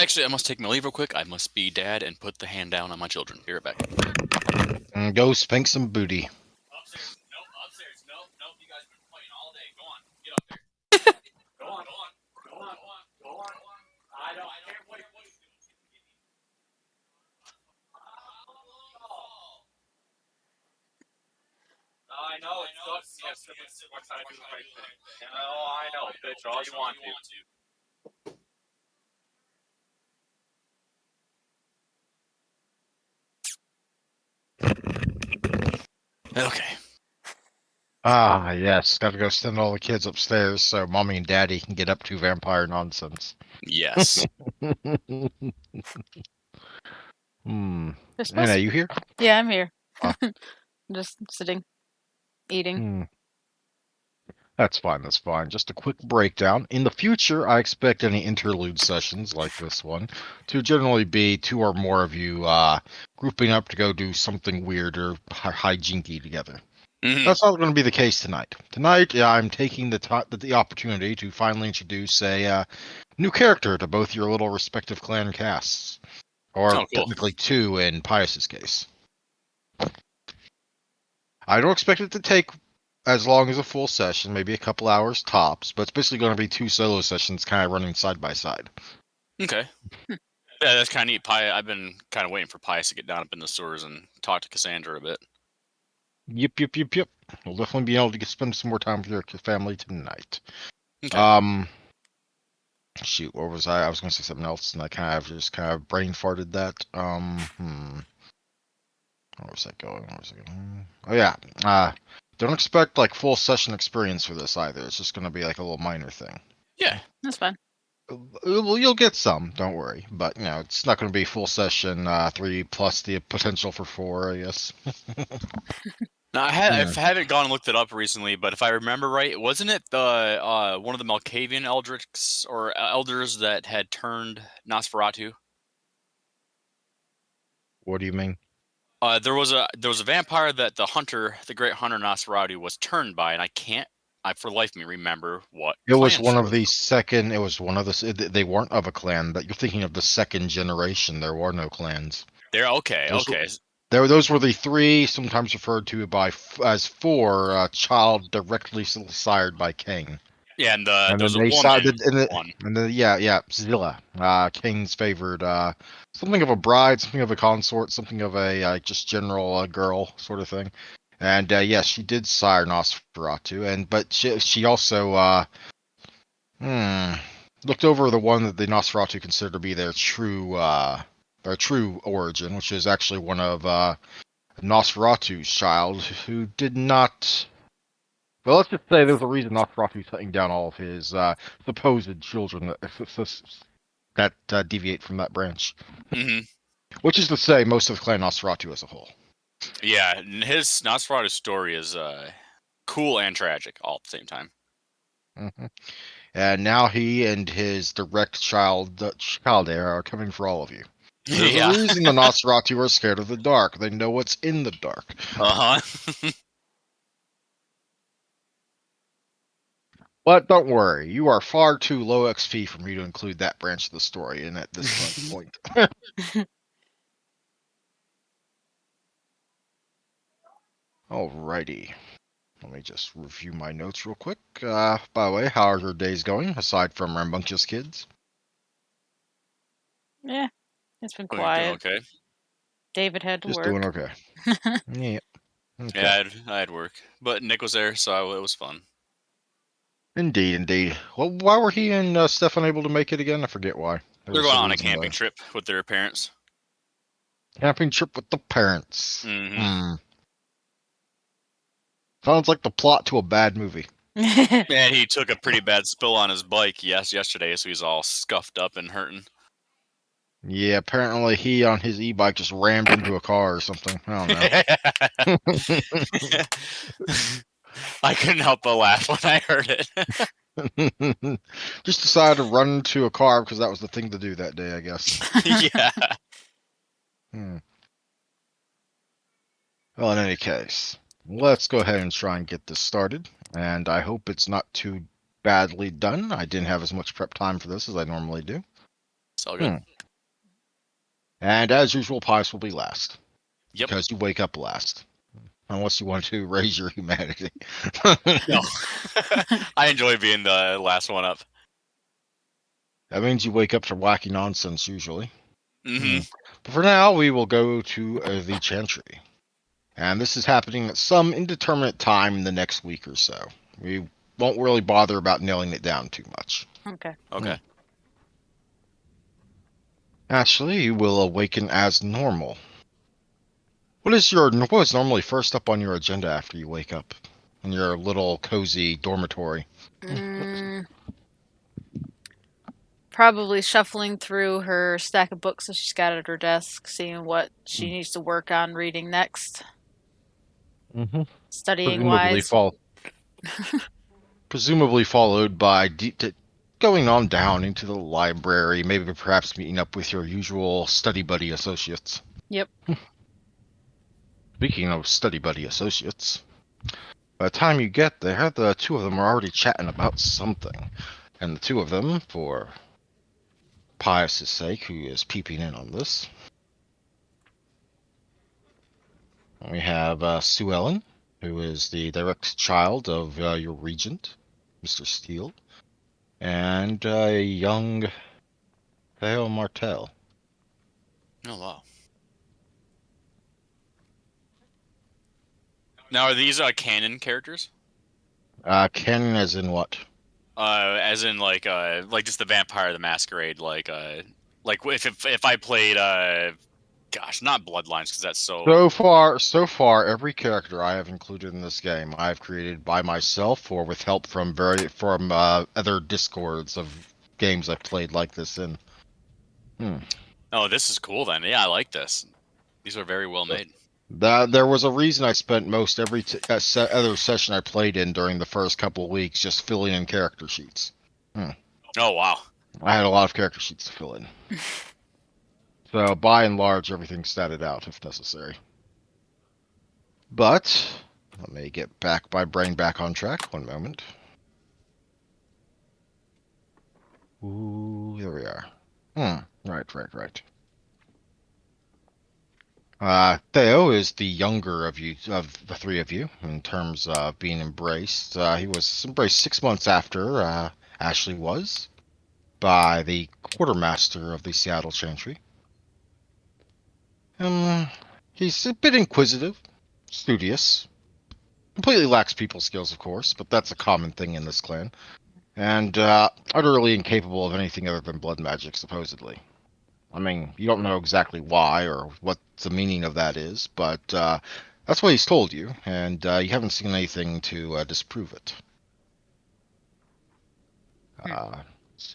Actually, I must take my leave real quick. I must be dad and put the hand down on my children. Be right back. And go spank some booty. Upstairs. Nope. Upstairs. Nope. Nope. You guys have been playing all day. Go on. Get up there. Go on. Go on. Go on. Go on. I don't care what he's doing. I know it sucks. Yes, we're trying to do the right thing. I know, bitch. All you want to. Okay. Ah, yes. Got to go send all the kids upstairs so mommy and daddy can get up to vampire nonsense. Yes. Anna, you here? Yeah, I'm here. Ah. Just sitting, eating. That's fine. That's fine. Just a quick breakdown. In the future, I expect any interlude sessions like this one to generally be 2 or more of you grouping up to go do something weird or hijinky together. Mhm. That's not going to be the case tonight. Tonight, I'm taking the opportunity to finally introduce a new character to both your little respective clan casts, or Oh, cool. technically 2 in Pius's case. I don't expect it to take as long as a full session, maybe a couple hours tops, but it's basically going to be 2 solo sessions kind of running side by side. Okay. Yeah, that's kind of neat. I've been kind of waiting for Pius to get down up in the sewers and talk to Cassandra a bit. Yep. We'll definitely be able to spend some more time with your family tonight. Okay. Shoot, what was I? I was going to say something else, and I kind of brain farted that. Where was that going? Oh yeah. Don't expect like full session experience for this either. It's just going to be like a little minor thing. Yeah, that's fine. Well, you'll get some, don't worry. But it's not going to be full session 3 plus the potential for 4, I guess. Now, I haven't gone and looked it up recently, but if I remember right, wasn't it the one of the Malkavian eldricks or elders that had turned Nosferatu? What do you mean? There was a vampire that the great hunter Nosferatu was turned by, and I for life of me remember what. It was one of the second. It was one of the. They weren't of a clan. But you're thinking of the second generation. There were no clans. They're okay. Those were the 3, sometimes referred to as 4 child directly sired by King. Yeah, and there's a woman. Zilla, King's favored, something of a bride, something of a consort, something of a just general girl sort of thing. And yes, she did sire Nosferatu, but she also looked over the one that the Nosferatu considered to be their true origin, which is actually one of Nosferatu's child who did not. Well, let's just say there's a reason Nosferatu's hunting down all of his supposed children that deviate from that branch. Mm-hmm. Which is to say, most of Clan Nosferatu as a whole. Yeah, his Nosferatu story is cool and tragic all at the same time. Mm-hmm. And now he and his direct child heir are coming for all of you. There's a reason the Nosferatu are scared of the dark. They know what's in the dark. Uh-huh. But don't worry, you are far too low XP for me to include that branch of the story in at this point. Alrighty. Let me just review my notes real quick. By the way, how are your days going, aside from rambunctious kids? Yeah, it's been quiet. Doing okay. David had to Just work. doing okay. Yeah. Okay. Yeah, I had work, but Nick was there, so it was fun. Indeed. Well, why were he and Steph unable to make it again? I forget why. They're going on a camping trip with their parents. Camping trip with the parents. Mm-hmm. Sounds like the plot to a bad movie. And he took a pretty bad spill on his bike yesterday, so he's all scuffed up and hurting. Yeah, apparently he on his e-bike just rammed into a car or something. I don't know. I couldn't help but laugh when I heard it. Just decided to run into a car because that was the thing to do that day, I guess. Yeah. Well, in any case, let's go ahead and try and get this started. And I hope it's not too badly done. I didn't have as much prep time for this as I normally do. It's all good. And as usual, pies will be last. Yep. Because you wake up last. Unless you want to raise your humanity. No. I enjoy being the last one up. That means you wake up to wacky nonsense, usually. Mm-hmm. But for now, we will go to the Chantry. And this is happening at some indeterminate time in the next week or so. We won't really bother about nailing it down too much. Okay. Okay. Ashley, you will awaken as normal. What is normally first up on your agenda after you wake up in your little cozy dormitory? Probably shuffling through her stack of books that she's got at her desk, seeing what she needs to work on reading next. Studying wise. Presumably followed by going on down into the library, maybe perhaps meeting up with your usual study buddy associates. Yep. Speaking of study buddy associates, by the time you get there, the two of them are already chatting about something. And the two of them, for Pius's sake, who is peeping in on this, we have Sue Ellen, who is the direct child of your regent, Mr. Steele, and young Theo Martel. Oh, wow. Now, are these canon characters? Canon as in what? As in like just the Vampire the Masquerade, like if I played gosh, not Bloodlines because that's so. So far, every character I have included in this game, I've created by myself or with help from other discords of games I've played like this in. Oh, this is cool then. Yeah, I like this. These are very well made. There was a reason I spent most every other session I played in during the first couple of weeks just filling in character sheets. Oh, wow. I had a lot of character sheets to fill in. So by and large, everything's statted out if necessary. But let me get my brain back on track. One moment. Ooh, there we are. Right. Theo is the younger of the three of you, in terms of being embraced. He was embraced 6 months after Ashley was, by the quartermaster of the Seattle Chantry. He's a bit inquisitive, studious, completely lacks people skills, of course, but that's a common thing in this clan, and utterly incapable of anything other than blood magic, supposedly. I mean, you don't know exactly why or what the meaning of that is, but that's what he's told you, and you haven't seen anything to disprove it.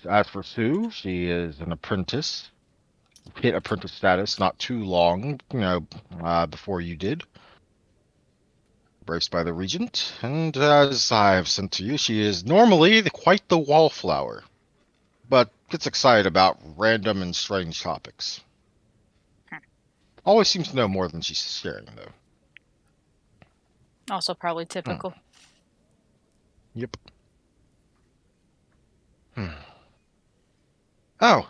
As for Sue, she is an apprentice. Hit apprentice status not too long, before you did. Embraced by the regent, and as I have sent to you, she is normally quite the wallflower, but gets excited about random and strange topics. Always seems to know more than she's sharing, though. Also probably typical. Yep. Oh,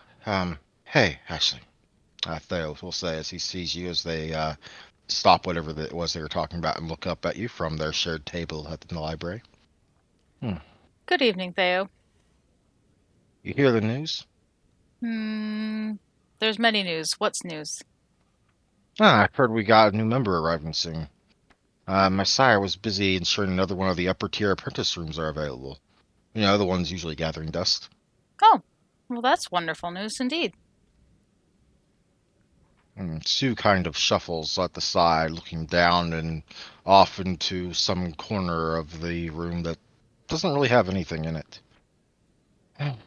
hey, Ashley. Theo will say as he sees you as they stop whatever it was they were talking about and look up at you from their shared table in the library. Good evening, Theo. You hear the news? There's many news. What's news? I've heard we got a new member arriving soon. My sire was busy ensuring another one of the upper tier apprentice rooms are available. You know, the ones usually gathering dust. Oh, well, that's wonderful news indeed. Sue kind of shuffles at the side, looking down and off into some corner of the room that doesn't really have anything in it.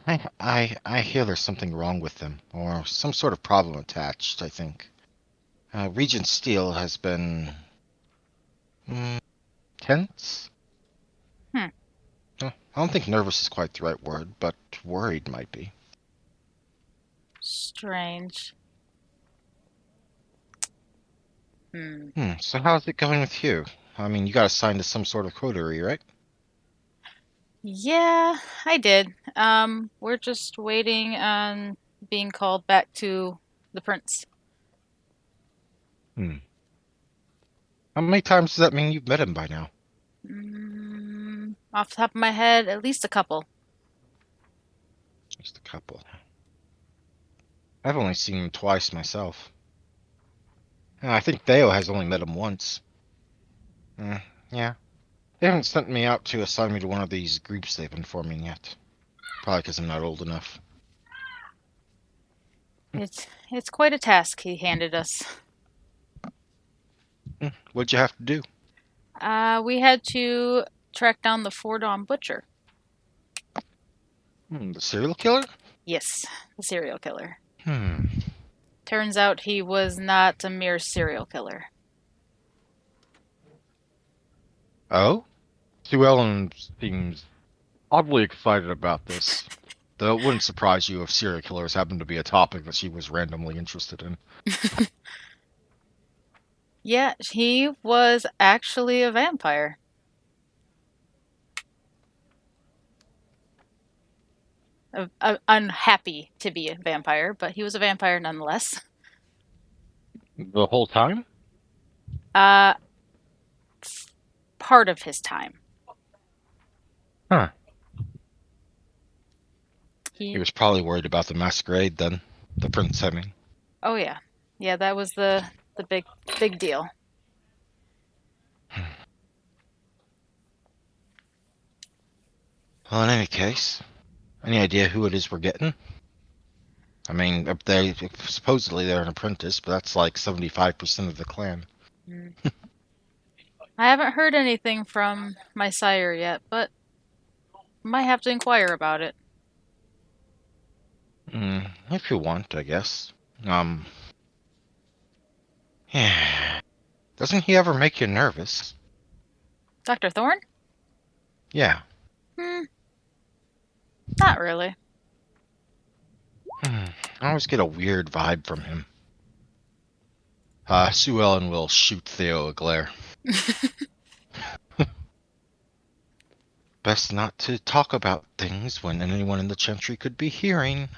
I hear there's something wrong with them, or some sort of problem attached, I think. Regent Steele has been tense? I don't think nervous is quite the right word, but worried might be. Strange. So how's it going with you? I mean, you got assigned to some sort of coterie, right? Yeah, I did. We're just waiting on being called back to the prince. Hmm. How many times does that mean you've met him by now? Off the top of my head, at least a couple. Just a couple. I've only seen him twice myself. I think Theo has only met him once. Yeah. They haven't sent me out to assign me to one of these groups they've been forming yet. Probably because I'm not old enough. It's quite a task he handed us. What'd you have to do? We had to track down the Four Dawn Butcher. The serial killer? Yes, the serial killer. Hmm. Turns out he was not a mere serial killer. Oh? Sue Ellen seems oddly excited about this. Though it wouldn't surprise you if serial killers happened to be a topic that she was randomly interested in. Yeah, he was actually a vampire. Unhappy to be a vampire, but he was a vampire nonetheless. The whole time? Uh, Part of his time. Huh. He He, was probably worried about the masquerade then. The prince, I mean. oh yeah, yeah, that was the big deal. Well, in any case, any idea who it is we're getting? I mean, they supposedly they're an apprentice, but that's like 75% of the clan. Mm. I haven't heard anything from my sire yet, but might have to inquire about it. If you want, I guess. Yeah. Doesn't he ever make you nervous? Dr. Thorne? Yeah. Hmm, not really. I always get a weird vibe from him. Sue Ellen will shoot Theo a glare. Best not to talk about things when anyone in the Chantry could be hearing.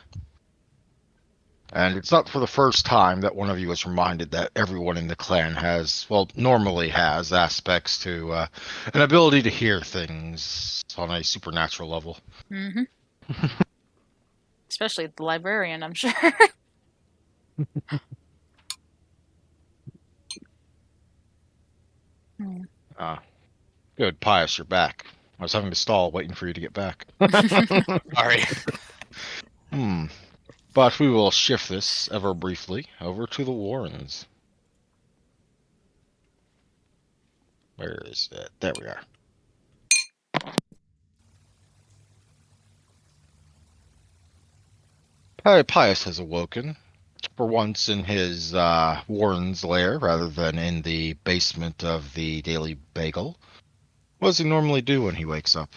And it's not for the first time that one of you is reminded that everyone in the clan has, well, normally has aspects to an ability to hear things on a supernatural level. Mm-hmm. Especially the librarian, I'm sure. Hmm. Good, Pius, you're back. I was having to stall waiting for you to get back. Sorry. But we will shift this ever briefly over to the Warrens. Where is it? There we are. Pius has awoken, for once in his Warren's lair rather than in the basement of the Daily Bagel. What does he normally do when he wakes up?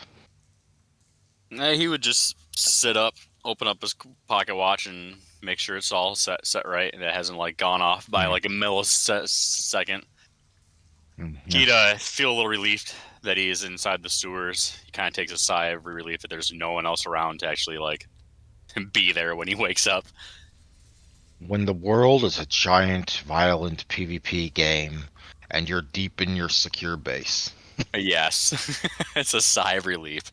He would just sit up, open up his pocket watch, and make sure it's all set right, and it hasn't like gone off by like a millisecond. Yeah. He'd feel a little relieved that he is inside the sewers. He kind of takes a sigh of relief that there's no one else around to actually like be there when he wakes up. When the world is a giant, violent PvP game, and you're deep in your secure base. Yes, it's a sigh of relief.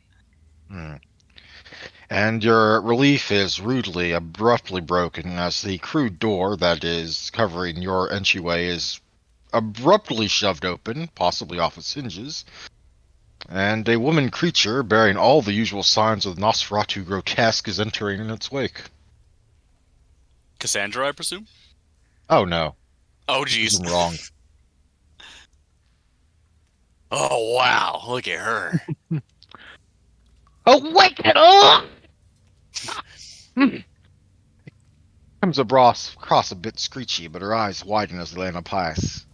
And your relief is rudely, abruptly broken as the crude door that is covering your entryway is abruptly shoved open, possibly off its hinges, and a woman creature bearing all the usual signs of Nosferatu grotesque is entering in its wake. Cassandra, I presume? Oh no. Oh, geez. I'm wrong. Oh, wow. Look at her. Awake it up! Comes across a bit screechy, but her eyes widen as they land on Pius.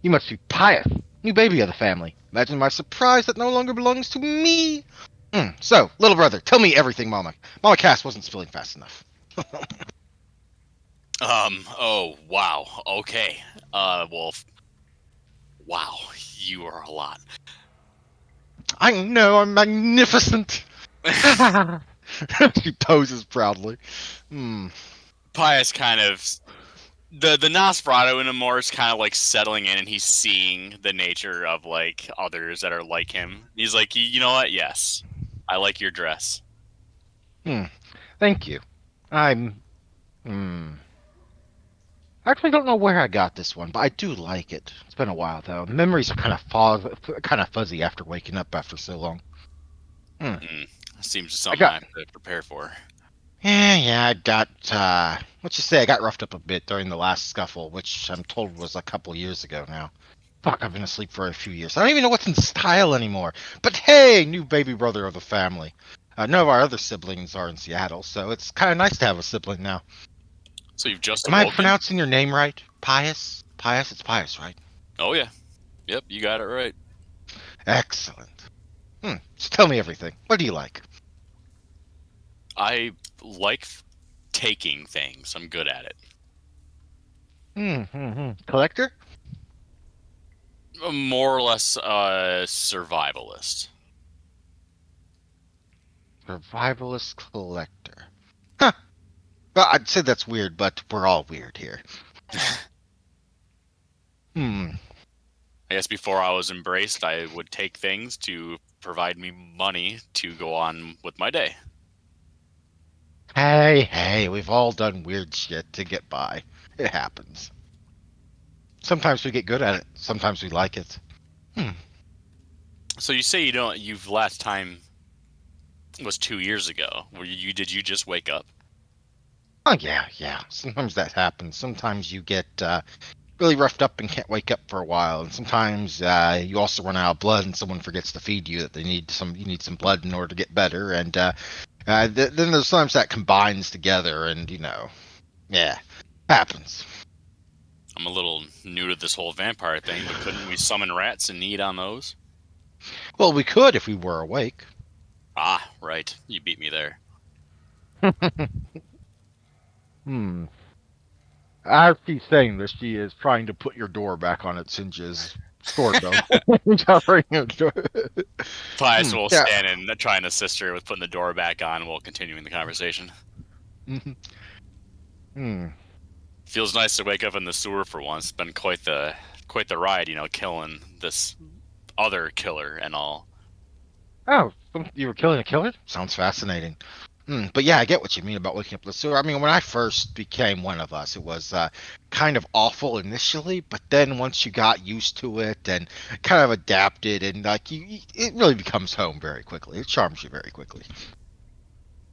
You must be Pius, new baby of the family. Imagine my surprise that no longer belongs to me. So, little brother, tell me everything, Mama. Mama Cass wasn't spilling fast enough. Oh, wow. Okay. Well, wow. You are a lot. I know, I'm magnificent. She poses proudly. Pius kind of the Nosferatu in him more is kind of like settling in, and he's seeing the nature of like others that are like him. He's like, you know what? Yes, I like your dress. Thank you. I'm. Hmm. I actually don't know where I got this one, but I do like it. It's been a while though. Memories are kind of fuzzy after waking up after so long. Hmm. Seems I something I got. have to prepare for. Yeah. I got. Let's just say I got roughed up a bit during the last scuffle, which I'm told was a couple years ago now. Fuck, I've been asleep for a few years. I don't even know what's in style anymore. But hey, new baby brother of the family. None of our other siblings are in Seattle, so it's kind of nice to have a sibling now. So you've just Am I awoken? pronouncing your name right? Pius? Pius? It's Pius, right? Oh yeah, yep, you got it right. Excellent. So tell me everything. What do you like? I like taking things. I'm good at it. Collector? More or less survivalist. Survivalist collector. Huh. Well, I'd say that's weird, but we're all weird here. Hmm. I guess before I was embraced, I would take things to provide me money to go on with my day. Hey, we've all done weird shit to get by. It happens. Sometimes we get good at it. Sometimes we like it. Hmm. So you say you don't. You've last time was 2 years ago. Did you just wake up? Oh yeah. Sometimes that happens. Sometimes you get really roughed up and can't wake up for a while, and sometimes you also run out of blood, and someone forgets to feed you that you need some blood in order to get better, and then there's sometimes that combines together, and yeah, happens. I'm a little new to this whole vampire thing, but couldn't we summon rats and eat on those? Well, we could if we were awake. Ah, right. You beat me there. Hmm. As she's saying this, she is trying to put your door back on its hinges, sort of. Covering your door. Pius will Yeah. stand and try and assist her with putting the door back on while continuing the conversation. Hmm. Feels nice to wake up in the sewer for once. It's been quite the ride, killing this other killer and all. Oh, you were killing a killer? Sounds fascinating. But yeah, I get what you mean about waking up in the sewer. I mean, when I first became one of us, it was kind of awful initially, but then once you got used to it and kind of adapted, and like it really becomes home very quickly. It charms you very quickly.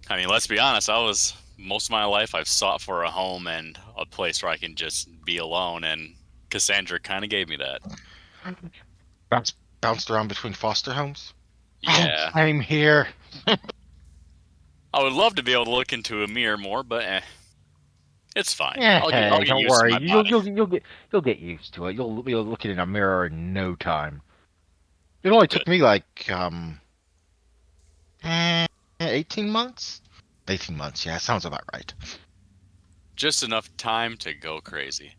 I mean, let's be honest. I was most of my life I've sought for a home and a place where I can just be alone, and Cassandra kind of gave me that. Bounced around between foster homes. Oh, Yeah, same here. I would love to be able to look into a mirror more, but it's fine. Yeah, I'll hey, get don't used to worry. my body. You'll get used to it. You'll be looking in a mirror in no time. It only Good. took me like 18 months? 18 months, yeah, sounds about right. Just enough time to go crazy.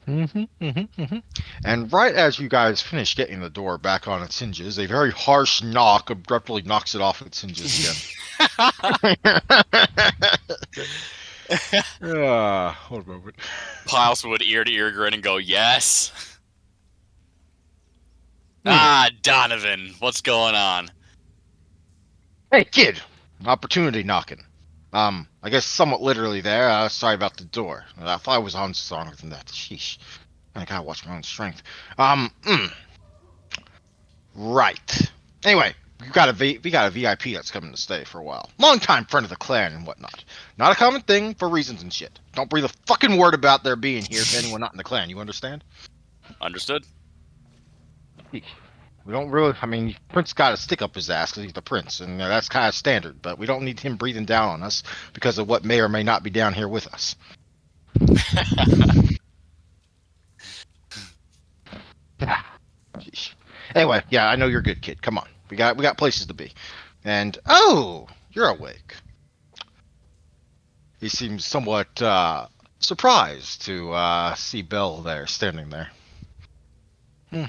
And right as you guys finish getting the door back on its hinges, a very harsh knock abruptly knocks it off its hinges again. Hold a moment. Piles would ear to ear grin and go, "Yes." Hmm. Ah, Donovan, what's going on? Hey, kid! Opportunity knocking. I guess somewhat literally there. Sorry about the door. I thought I was on stronger than that. Sheesh. I gotta watch my own strength. Right. Anyway, we got a VIP that's coming to stay for a while. Longtime friend of the clan and whatnot. Not a common thing for reasons and shit. Don't breathe a fucking word about their being here to anyone not in the clan. You understand? Understood? We don't really. I mean, Prince got a stick up his ass because he's the prince, and that's kind of standard. But we don't need him breathing down on us because of what may or may not be down here with us. Sheesh. Anyway, yeah, I know you're a good kid. Come on, we got places to be. And oh, you're awake. He seems somewhat surprised to see Belle there, standing there. Hmm.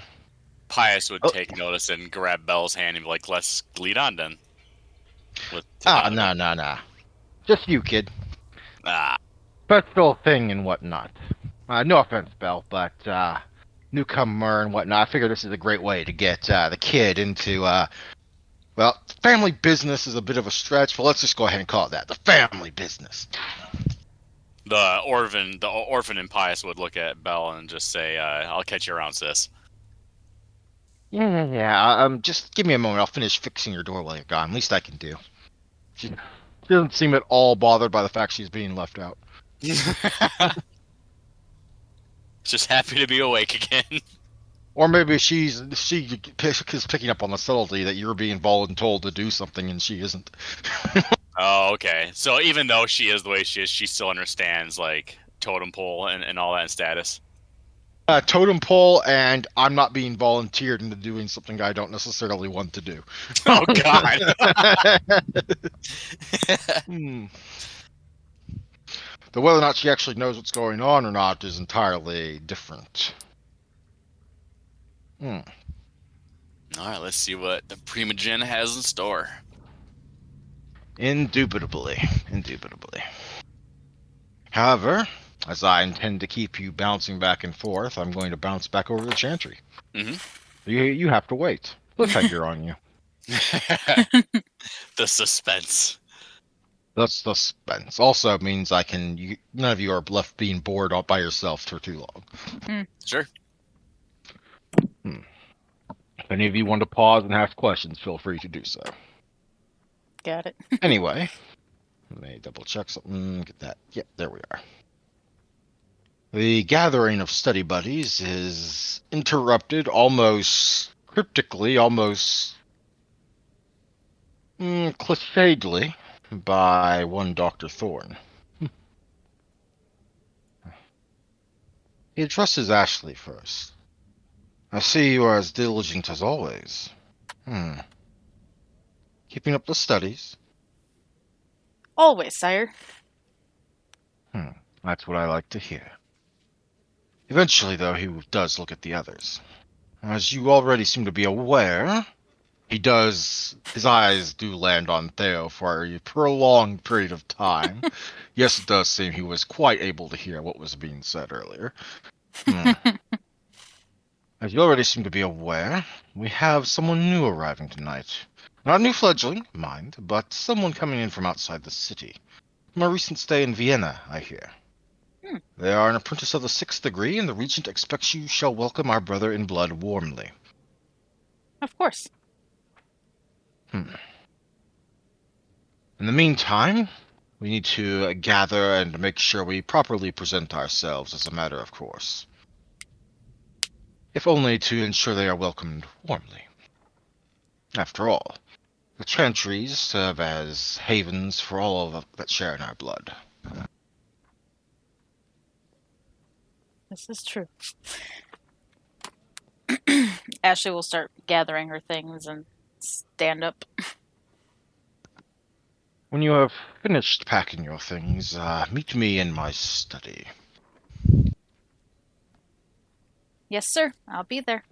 Pius would Oh, take notice and grab Belle's hand and be like, "Let's lead on then." To Donovan. no. Just you, kid. Ah. special thing and whatnot. No offense, Belle, but newcomer and whatnot. I figure this is a great way to get the kid into well, family business is a bit of a stretch, but let's just go ahead and call it that. The family business. The orphan and Pius would look at Belle and just say, "I'll catch you around, sis." Yeah. Just give me a moment. I'll finish fixing your door while you're gone. Least I can do. She doesn't seem at all bothered by the fact she's being left out. Just happy to be awake again. Or maybe she is picking up on the subtlety that you're being voluntold to do something and she isn't. Oh, okay. So even though she is the way she is, she still understands like totem pole and all that in status. Totem pole, and I'm not being volunteered into doing something I don't necessarily want to do. Oh God. Hmm. Though whether or not she actually knows what's going on or not is entirely different. Hmm. All right, let's see what the Primogen has in store. Indubitably. However, as I intend to keep you bouncing back and forth, I'm going to bounce back over the chantry. Mm-hmm. You have to wait. Cliffhanger on you. The suspense. The suspense also means none of you are left being bored all by yourself for too long. Sure. If any of you want to pause and ask questions, feel free to do so. Got it. Anyway, let me double check something. Get that. Yep, there we are. The gathering of study buddies is interrupted almost cryptically, almost clichédly by one Dr. Thorne. He addresses Ashley first. I see you are as diligent as always. Keeping up the studies? Always, sire. That's what I like to hear. Eventually, though, he does look at the others. As you already seem to be aware, his eyes do land on Theo for a prolonged period of time. Yes, it does seem he was quite able to hear what was being said earlier. As you already seem to be aware, we have someone new arriving tonight. Not a new fledgling, mind, but someone coming in from outside the city. From a recent stay in Vienna, I hear. They are an apprentice of the 6th degree, and the regent expects you shall welcome our brother in blood warmly. Of course. In the meantime, we need to gather and make sure we properly present ourselves as a matter of course. If only to ensure they are welcomed warmly. After all, the chantries serve as havens for all of that share in our blood. This is true. Ashley will start gathering her things and stand up. When you have finished packing your things, meet me in my study. Yes, sir. I'll be there.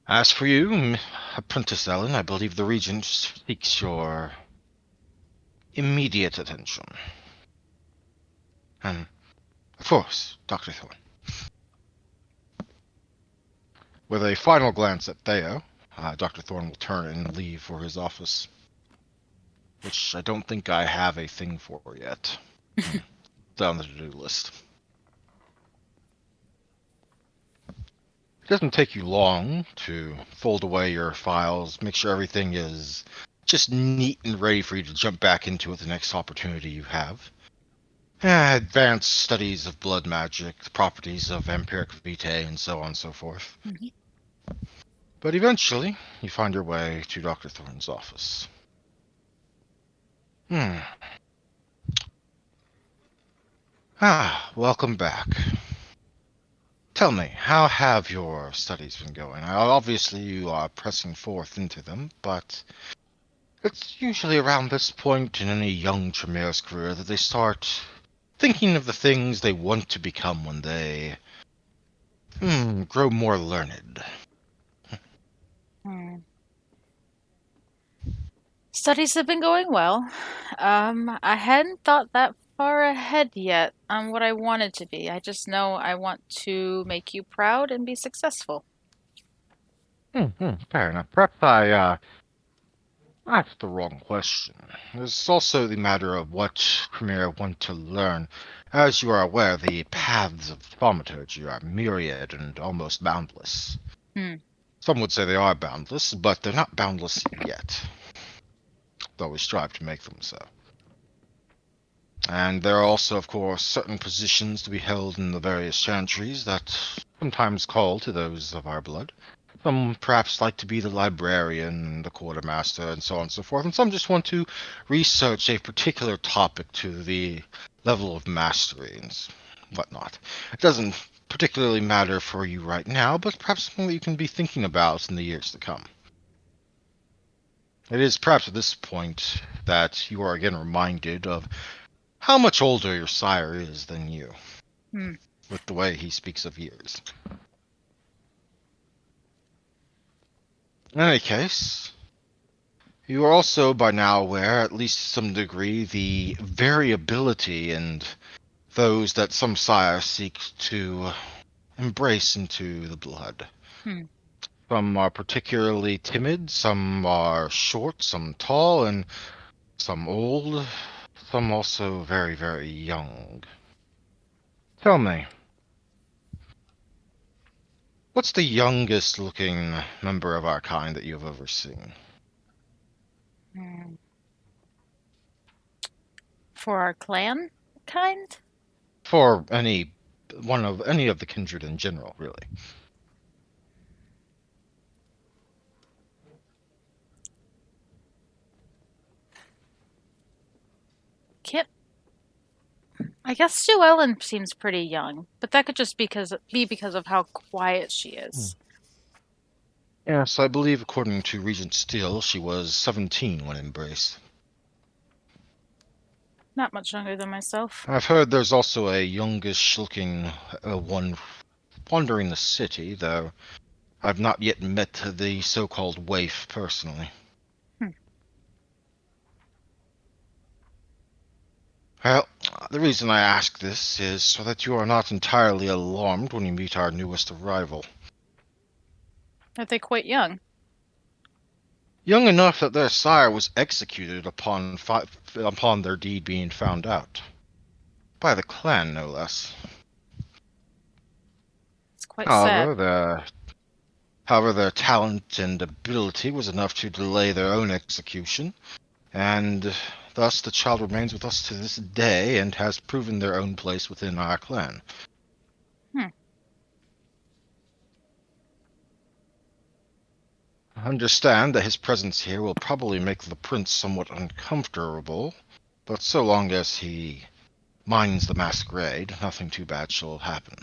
As for you, Apprentice Ellen, I believe the regent seeks your immediate attention. And, of course, Dr. Thorne. With a final glance at Theo, Dr. Thorne will turn and leave for his office. Which I don't think I have a thing for yet. It's on the to-do list. It doesn't take you long to fold away your files, make sure everything is just neat and ready for you to jump back into it the next opportunity you have. Advanced studies of blood magic, the properties of vampiric vitae, and so on and so forth. But eventually, you find your way to Dr. Thorne's office. Welcome back. Tell me, how have your studies been going? Obviously, you are pressing forth into them, but it's usually around this point in any young Tremere's career that they start thinking of the things they want to become when they grow more learned. Studies have been going well. I hadn't thought that far ahead yet on what I wanted to be. I just know I want to make you proud and be successful. Fair enough. Perhaps I asked the wrong question. There's also the matter of what Premier want to learn. As you are aware, the paths of thaumaturgy are myriad and almost boundless. Hmm. Some would say they are boundless, but they're not boundless yet, though we strive to make them so. And there are also, of course, certain positions to be held in the various chantries that sometimes call to those of our blood. Some perhaps like to be the librarian, the quartermaster, and so on and so forth, and some just want to research a particular topic to the level of mastery and whatnot. It doesn't particularly matter for you right now, but perhaps something that you can be thinking about in the years to come. It is perhaps at this point that you are again reminded of how much older your sire is than you, Hmm. with the way he speaks of years. In any case, you are also by now aware, at least to some degree, the variability in those that some sires seek to embrace into the blood. Hmm. Some are particularly timid, some are short, some tall, and some old, some also very, very young. Tell me, what's the youngest looking member of our kind that you've ever seen? Hmm. For our clan kind? For any of the kindred in general, really. Kip. I guess Sue Ellen seems pretty young, but that could just be because of how quiet she is. Yes, I believe according to Regent Steele, she was 17 when embraced. Not much younger than myself. I've heard there's also a youngish looking one wandering the city, though I've not yet met the so-called waif personally. Hmm. Well, the reason I ask this is so that you are not entirely alarmed when you meet our newest arrival. Are they quite young? Young enough that their sire was executed upon their deed being found out. By the clan, no less. It's quite sad. However, their talent and ability was enough to delay their own execution, and thus the child remains with us to this day and has proven their own place within our clan. Hmm. Understand that his presence here will probably make the prince somewhat uncomfortable, but so long as he minds the masquerade, nothing too bad shall happen.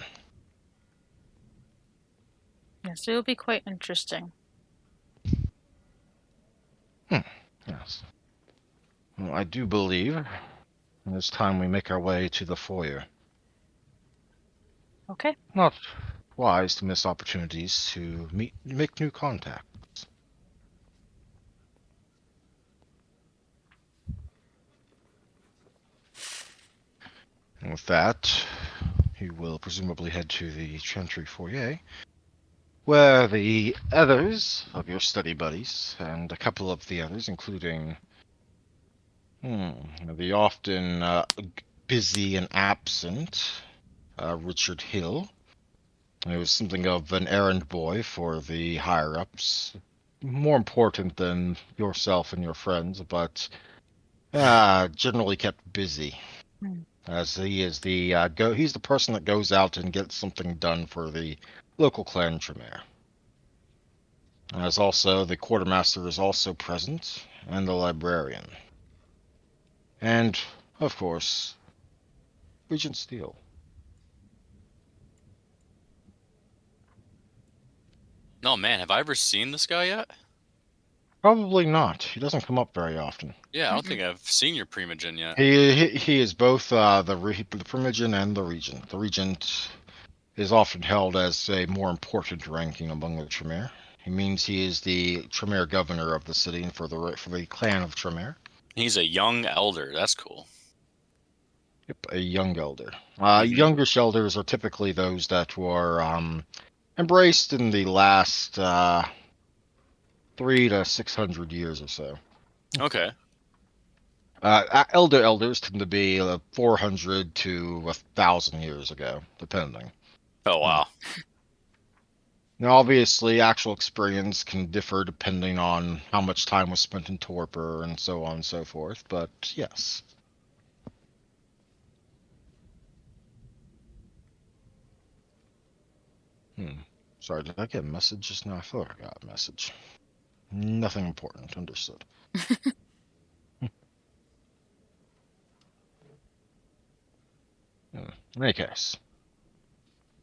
Yes, it will be quite interesting. Yes. Well, I do believe it is time we make our way to the foyer. Okay. Not wise to miss opportunities to make new contacts. And with that, you will presumably head to the Chantry foyer, where the others of your study buddies, and a couple of the others, including the often busy and absent Richard Hill, who was something of an errand boy for the higher-ups, more important than yourself and your friends, but generally kept busy. Hmm. As he is he's the person that goes out and gets something done for the local clan Tremere. As also the quartermaster is also present, and the librarian. And, of course, Regent Steele. No, man, have I ever seen this guy yet? Probably not. He doesn't come up very often. Yeah, I don't Mm-mm. think I've seen your Primogen yet. He is both the Primogen and the Regent. The Regent is often held as a more important ranking among the Tremere. He means he is the Tremere governor of the city and for the clan of Tremere. He's a young elder. That's cool. Yep, a young elder. Mhm. Younger elders are typically those that were embraced in the last 300 to 600 years or so. Okay. Elders tend to be 400 to 1,000 years ago, depending. Oh, Hmm. wow. Now, obviously, actual experience can differ depending on how much time was spent in torpor and so on and so forth, but yes. Sorry, did I get a message just now? I thought I got a message. Nothing important. Understood. In any case.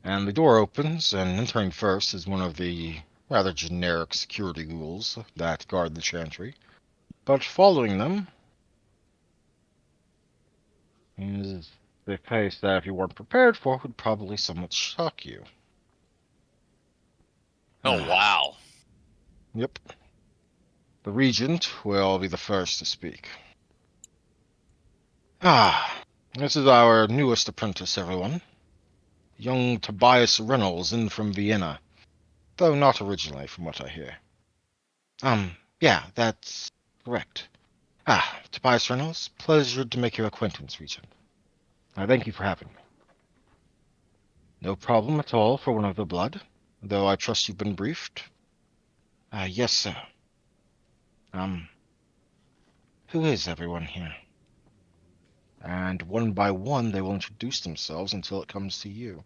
And the door opens, and entering first is one of the rather generic security ghouls that guard the chantry. But following them is the face that, if you weren't prepared for, would probably somewhat shock you. Oh, wow. Yep. The regent will be the first to speak. This is our newest apprentice, everyone. Young Tobias Reynolds in from Vienna, though not originally, from what I hear. Yeah, that's correct. Tobias Reynolds, pleasure to make your acquaintance, Regent. Thank you for having me. No problem at all for one of the blood, though I trust you've been briefed. Yes, sir. Um, who is everyone here? And one by one, they will introduce themselves until it comes to you.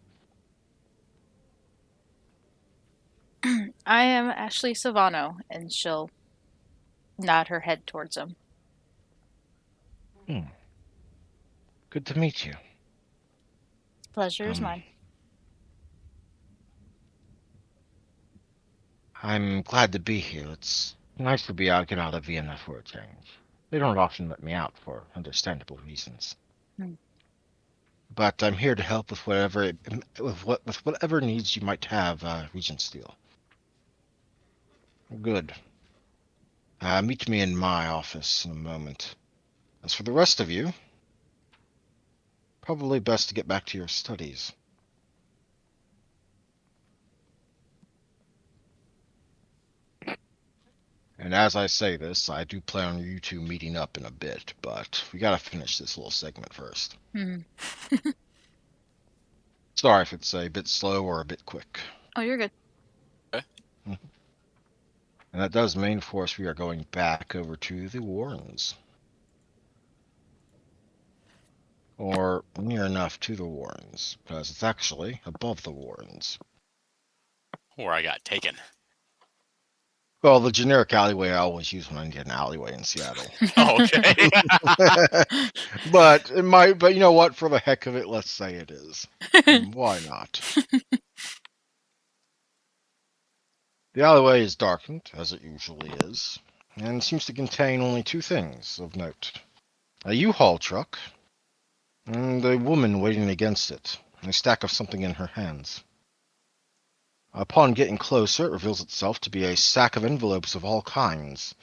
I am Ashley Savano, and she'll nod her head towards him. Good to meet you. Pleasure is mine. I'm glad to be here. It's nice to get out of Vienna for a change. They don't often let me out for understandable reasons. Hmm. But I'm here to help with whatever needs you might have, Regent Steel. Good. Meet me in my office in a moment. As for the rest of you, probably best to get back to your studies. And as I say this, I do plan on you two meeting up in a bit, but we gotta finish this little segment first. Hmm. Sorry if it's a bit slow or a bit quick. Oh, you're good. Okay. And that does mean, of course, we are going back over to the Warrens. Or near enough to the Warrens, because it's actually above the Warrens. Where I got taken. Well, the generic alleyway I always use when I get an alleyway in Seattle. Oh, okay. But it might. But you know what? For the heck of it, let's say it is. Why not? The alleyway is darkened, as it usually is, and seems to contain only two things of note: a U-Haul truck and a woman waiting against it, a stack of something in her hands. Upon getting closer, it reveals itself to be a sack of envelopes of all kinds,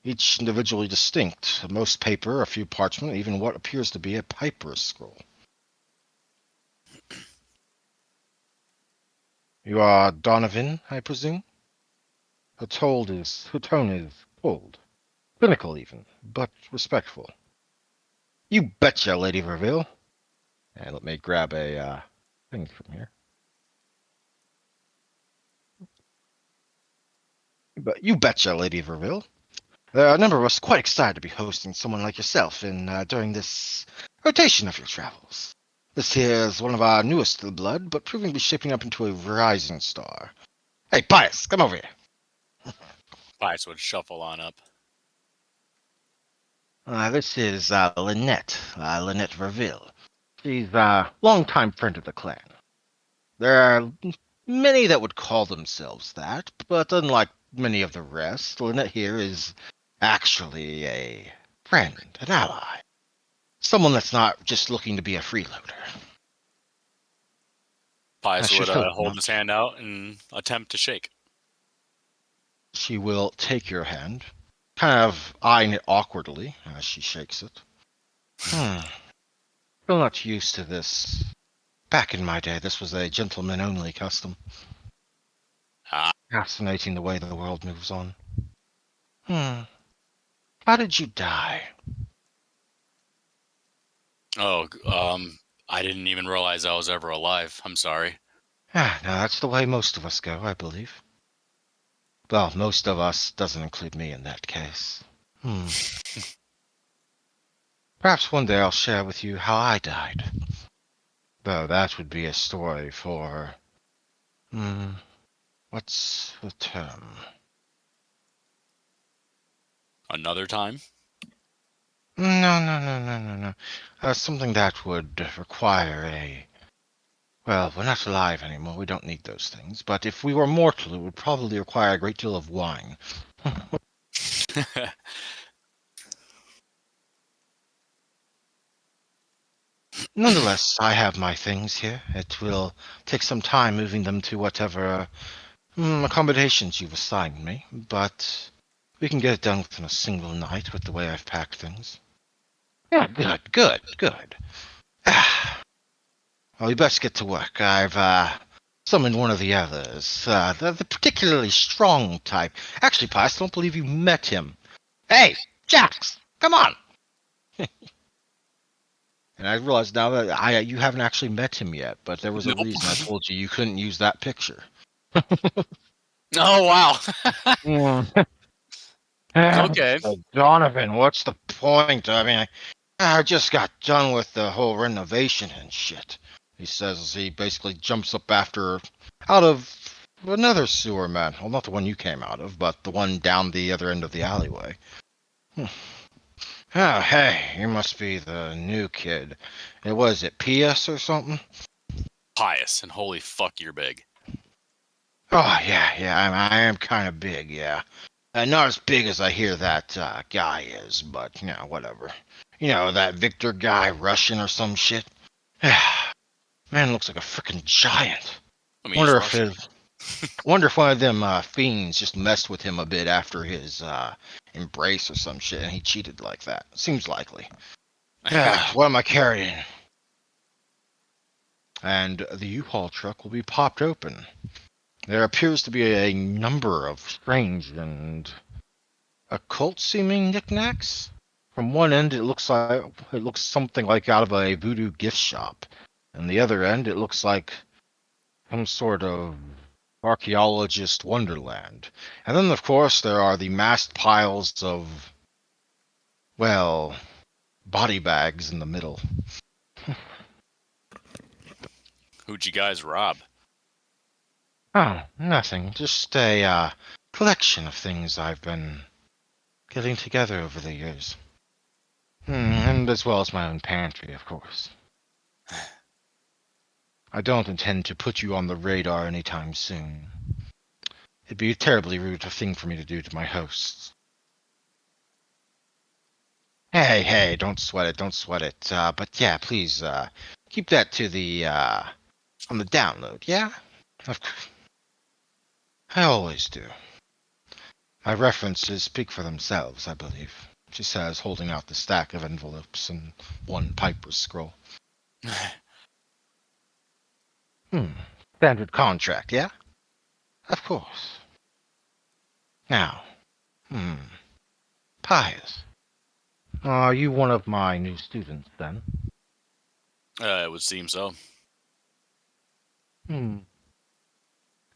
each individually distinct, most paper, a few parchment, even what appears to be a papyrus scroll. You are Donovan, I presume? Her tone is cold, clinical even, but respectful. You betcha, Lady Verville. And let me grab a thing from here. But you betcha, Lady Verville. There are a number of us quite excited to be hosting someone like yourself during this rotation of your travels. This here is one of our newest to the blood, but proving to be shaping up into a rising star. Hey, Pius, come over here. Pius would shuffle on up. This is Lynette Verville. She's a longtime friend of the clan. There are many that would call themselves that, but unlike many of the rest, Lynette here is actually a friend, an ally. Someone that's not just looking to be a freeloader. I Pius would should hope hold his not. hand out and attempt to shake. She will take your hand, kind of eyeing it awkwardly as she shakes it. Still not used to this. Back in my day, this was a gentleman-only custom. Ah, Fascinating the way the world moves on. How did you die? oh, I didn't even realize I was ever alive. I'm sorry. Ah, now that's the way most of us go, I believe. Well, most of us doesn't include me in that case. Perhaps one day I'll share with you how I died. Though that would be a story for... what's the term? Another time? No. Something that would require a... Well, we're not alive anymore. We don't need those things. But if we were mortal, it would probably require a great deal of wine. Nonetheless, I have my things here. It will take some time moving them to whatever accommodations you've assigned me, but we can get it done within a single night with the way I've packed things. Yeah, good. Well, we best get to work. I've summoned one of the others, the particularly strong type. Actually, Pa, I still don't believe you met him. Hey, Jax, come on! And I realize now that you haven't actually met him yet, but there was a Nope. reason I told you couldn't use that picture. Oh, wow. Mm. Okay. So, Donovan, what's the point? I mean, I just got done with the whole renovation and shit. He says as he basically jumps up out of another sewer man. Well, not the one you came out of, but the one down the other end of the alleyway. Oh, hey, you must be the new kid. Was it PS or something? Pious and holy fuck, you're big. Oh, yeah, I am kind of big, yeah. Not as big as I hear that guy is, but, whatever. That Victor guy, Russian or some shit. Man looks like a freaking giant. I mean, he's Wonder if Russian. his, wonder if one of them fiends just messed with him a bit after his embrace or some shit, and he cheated like that. Seems likely. What am I carrying? And the U-Haul truck will be popped open. There appears to be a number of strange and occult-seeming knickknacks. From one end, it looks something like out of a voodoo gift shop, and the other end, it looks like some sort of archaeologist wonderland. And then, of course, there are the massed piles of, well, body bags in the middle. Who'd you guys rob? Oh, nothing. Just a collection of things I've been getting together over the years. And as well as my own pantry, of course. I don't intend to put you on the radar anytime soon. It'd be a terribly rude thing for me to do to my hosts. Hey, don't sweat it. But yeah, please, keep that to the, on the download, yeah? I always do. My references speak for themselves, I believe, she says, holding out the stack of envelopes and one Piper's scroll. Standard contract, yeah? Of course. Now, Pius. Are you one of my new students, then? It would seem so.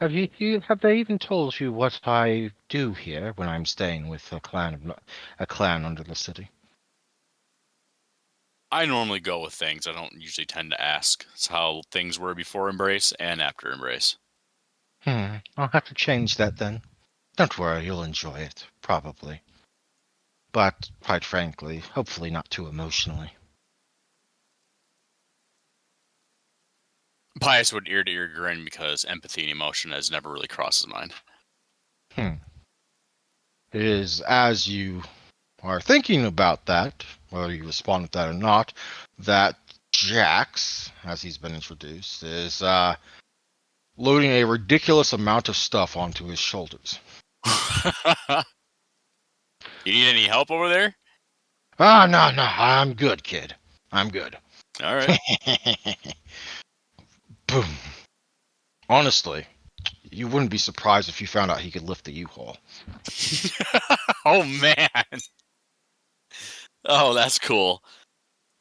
Have they even told you what I do here when I'm staying with a clan under the city? I normally go with things. I don't usually tend to ask. It's how things were before Embrace and after Embrace. I'll have to change that then. Don't worry, you'll enjoy it, probably. But, quite frankly, hopefully not too emotionally. Pious would ear-to-ear grin because empathy and emotion has never really crossed his mind. It is as you are thinking about that, whether you respond with that or not, that Jax, as he's been introduced, is loading a ridiculous amount of stuff onto his shoulders. You need any help over there? Oh, no, I'm good, kid. I'm good. All right. Boom. Honestly, you wouldn't be surprised if you found out he could lift the U-Haul. Oh man. Oh, that's cool.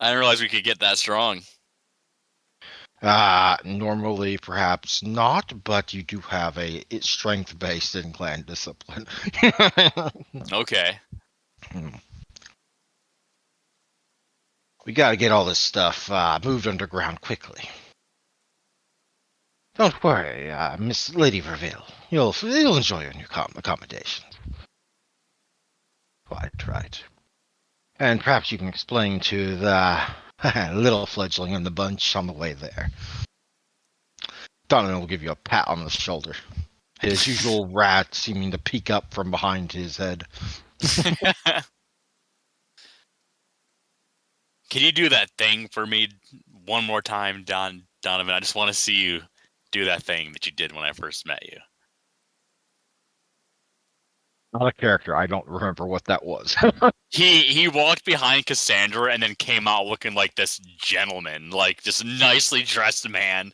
I didn't realize we could get that strong. Normally, perhaps not, but you do have a strength-based in clan discipline. Okay. We gotta get all this stuff moved underground quickly. Don't worry, Miss Lady Verville. You'll enjoy your new accommodation. Quite right. And perhaps you can explain to the little fledgling in the bunch on the way there. Donovan will give you a pat on the shoulder. His usual rat seeming to peek up from behind his head. Can you do that thing for me one more time, Donovan? I just want to see you do that thing that you did when I first met you. Not a character. I don't remember what that was. He walked behind Cassandra and then came out looking like this gentleman, like this nicely dressed man,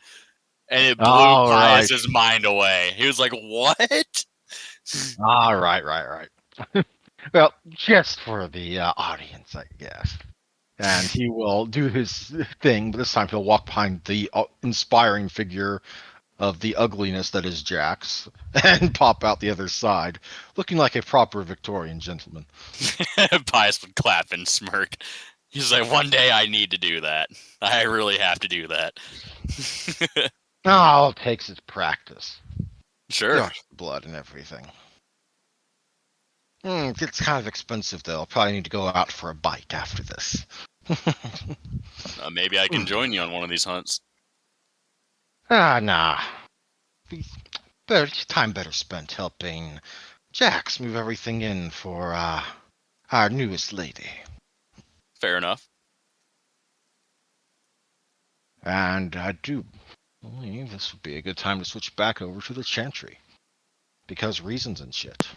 and it blew All right. Pius's mind away. He was like, "What?" All right. Well, just for the audience, I guess. And he will do his thing, but this time he'll walk behind the inspiring figure of the ugliness that is Jax and pop out the other side, looking like a proper Victorian gentleman. Pius would clap and smirk. He's like, "One day I need to do that. I really have to do that." All it takes is practice. Sure. Blood and everything. It's kind of expensive, though. I'll probably need to go out for a bite after this. Maybe I can join you on one of these hunts. Nah. Time better spent helping Jax move everything in for our newest lady. Fair enough. And I do believe this would be a good time to switch back over to the Chantry. Because reasons and shit.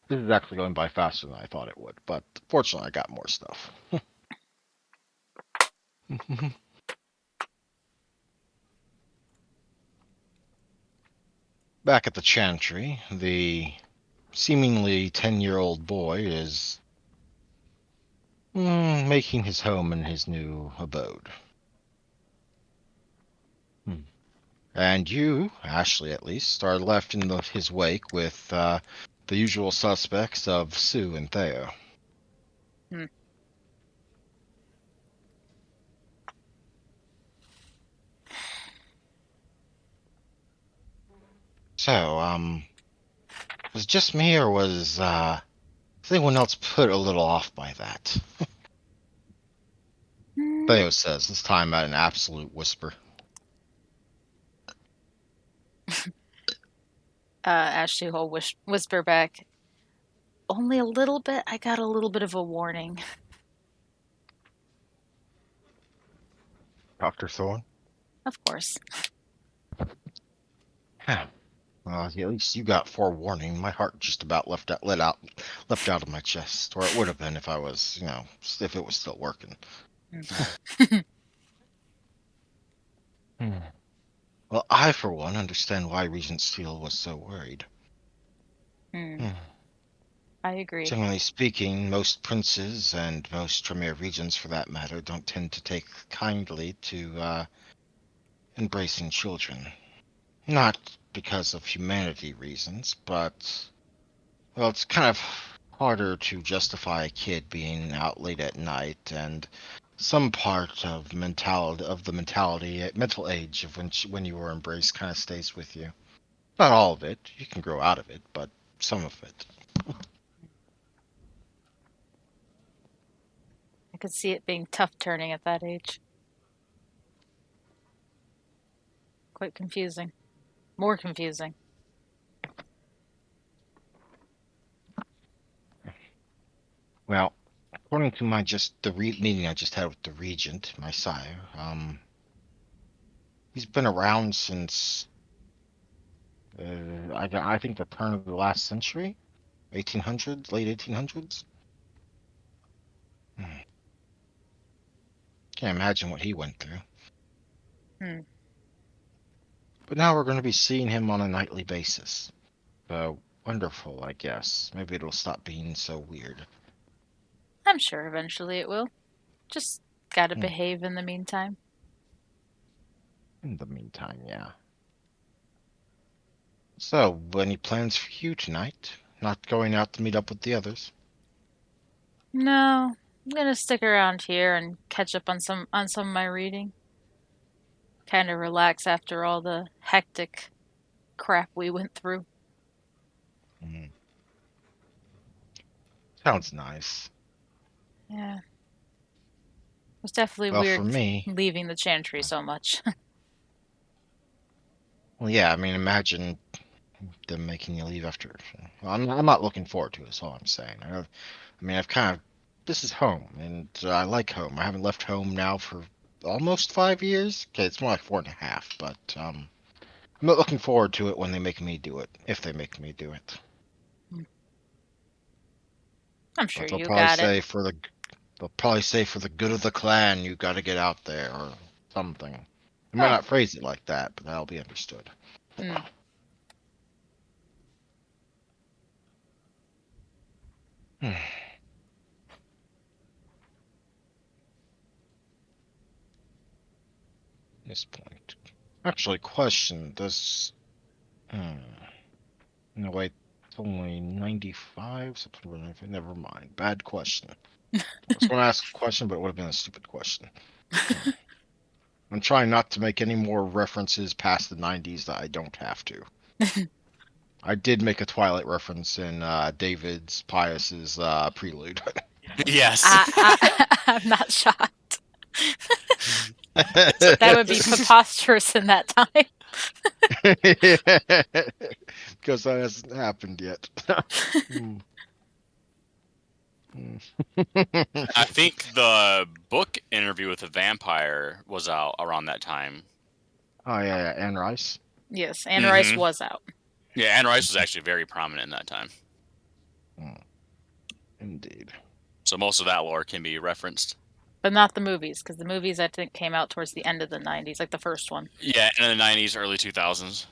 This is actually going by faster than I thought it would, but fortunately I got more stuff. Back at the Chantry, the seemingly 10-year-old boy is making his home in his new abode. And you, Ashley at least, are left in his wake with the usual suspects of Sue and Theo. So, was it just me, or was anyone else put a little off by that? Theo says, this time at an absolute whisper. Ashley will whisper back. Only a little bit. I got a little bit of a warning. Dr. Thorne? Of course. Well, at least you got forewarning. My heart just about leapt out of my chest, or it would have been if I was, if it was still working. Well, I, for one, understand why Regent Steele was so worried. I agree. Generally speaking, most princes, and most Tremere regents for that matter, don't tend to take kindly to embracing children. Not because of humanity reasons, but, well, it's kind of harder to justify a kid being out late at night, and some part of the mental age of when you were embraced kind of stays with you. Not all of it. You can grow out of it, but some of it. I could see it being tough turning at that age. Quite confusing. More confusing. Well, according to the meeting I just had with the regent, my sire, he's been around since I think the turn of the last century, 1800s, late 1800s. Can't imagine what he went through. Hmm. But now we're going to be seeing him on a nightly basis. So wonderful, I guess. Maybe it'll stop being so weird. I'm sure eventually it will. Just gotta Hmm. behave in the meantime. In the meantime, yeah. So, any plans for you tonight? Not going out to meet up with the others? No, I'm gonna stick around here and catch up on some of my reading. Kind of relax after all the hectic crap we went through. Hmm. Sounds nice. Yeah, it was definitely Well, for weird me, leaving the chantry so much. well, yeah, I mean, imagine them making you leave after. Well, I'm not looking forward to it, is all I'm saying. I've kind of. This is home, and I like home. I haven't left home now for almost 5 years. Okay, it's more like 4.5, but I'm not looking forward to it when they make me do it, if they make me do it. I'm sure But they'll you probably got it. say for the good of the clan, you got to get out there or something. They might Oh, not phrase it like that, but that'll be understood. hmm. This point. Actually, question: Does no wait, it's only 95 September 95. Never mind. Bad question. I was going to ask a question, but it would have been a stupid question. Hmm. I'm trying not to make any more references past the 90s that I don't have to. I did make a Twilight reference in David's Pius's prelude. Yes. I'm not shocked. That would be preposterous in that time. Because that hasn't happened yet. Hmm. Hmm. I think the book Interview with a Vampire was out around that time. Oh yeah, Anne Rice. Yes, Anne Rice Hmm. was out. Yeah, Anne Rice was actually very prominent in that time. Hmm. Indeed. So most of that lore can be referenced. But not the movies, because the movies I think came out towards the end of the 90s, like the first one. Yeah, in the 90s, early 2000s.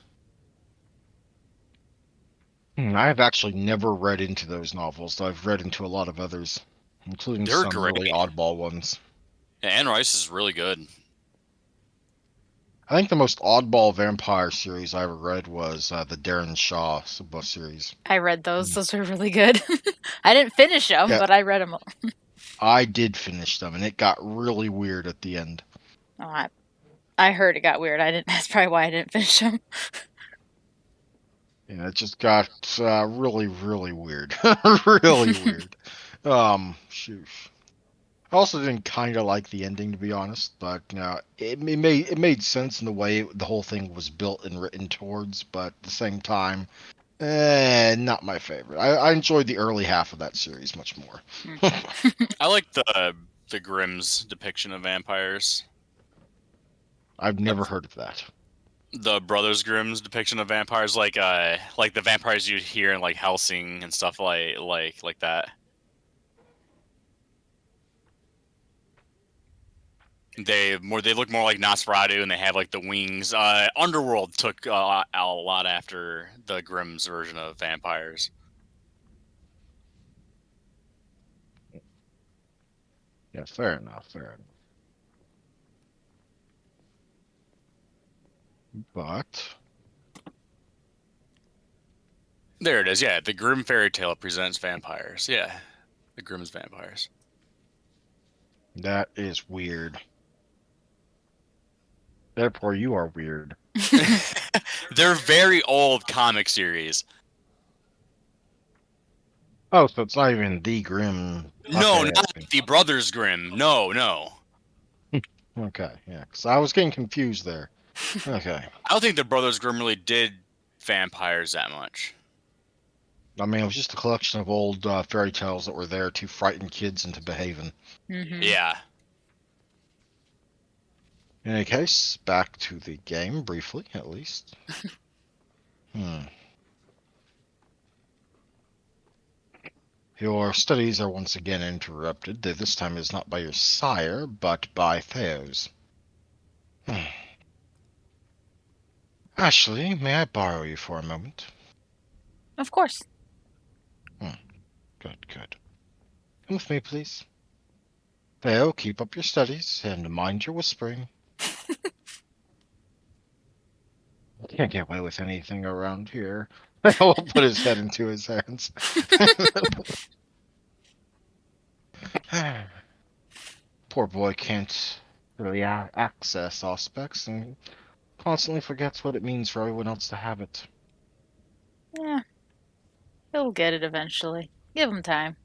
I have actually never read into those novels, though I've read into a lot of others, including They're some great. really oddball ones. Yeah, Anne Rice is really good. I think the most oddball vampire series I ever read was the Darren Shaw book series. I read those. Hmm. Those were really good. I didn't finish them, Yeah, but I read them all. I did finish them, and it got really weird at the end. Oh, I heard it got weird. I didn't. That's probably why I didn't finish them. Yeah, it just got really, really weird. Really weird. Shoot. I also didn't kind of like the ending, to be honest, but it made sense in the way the whole thing was built and written towards. But at the same time, not my favorite. I enjoyed the early half of that series much more. I like the Grimm's depiction of vampires. I've never heard of that. The Brothers Grimm's depiction of vampires, like the vampires you'd hear in like Helsing and stuff like that. They look more like Nosferatu, and they have like the wings. Underworld took a lot after the Grimm's version of vampires. Yeah, fair enough, fair enough. But There it is. Yeah, the Grimm fairy tale presents vampires. Yeah, the Grimm's vampires. that is weird. Therefore, you are weird. They're very old comic series. Oh, so it's not even the Grimm. No, Okay, not the Brothers Grimm. No, no. okay, yeah. Because I was getting confused there. Okay. I don't think the Brothers Grimm really did vampires that much. I mean, it was just a collection of old fairy tales that were there to frighten kids into behaving. Hmm. Yeah. In any case, back to the game, briefly, at least. Hmm. Your studies are once again interrupted. This time is not by your sire, but by Theos. Hmm. Ashley, may I borrow you for a moment? Of course. Hmm. Good, good. Come with me, please. Theo, keep up your studies and mind your whispering. Can't get away with anything around here. Theo will put his head into his hands. Poor boy can't really access aspects and constantly forgets what it means for everyone else to have it. Yeah, he'll get it eventually. Give him time.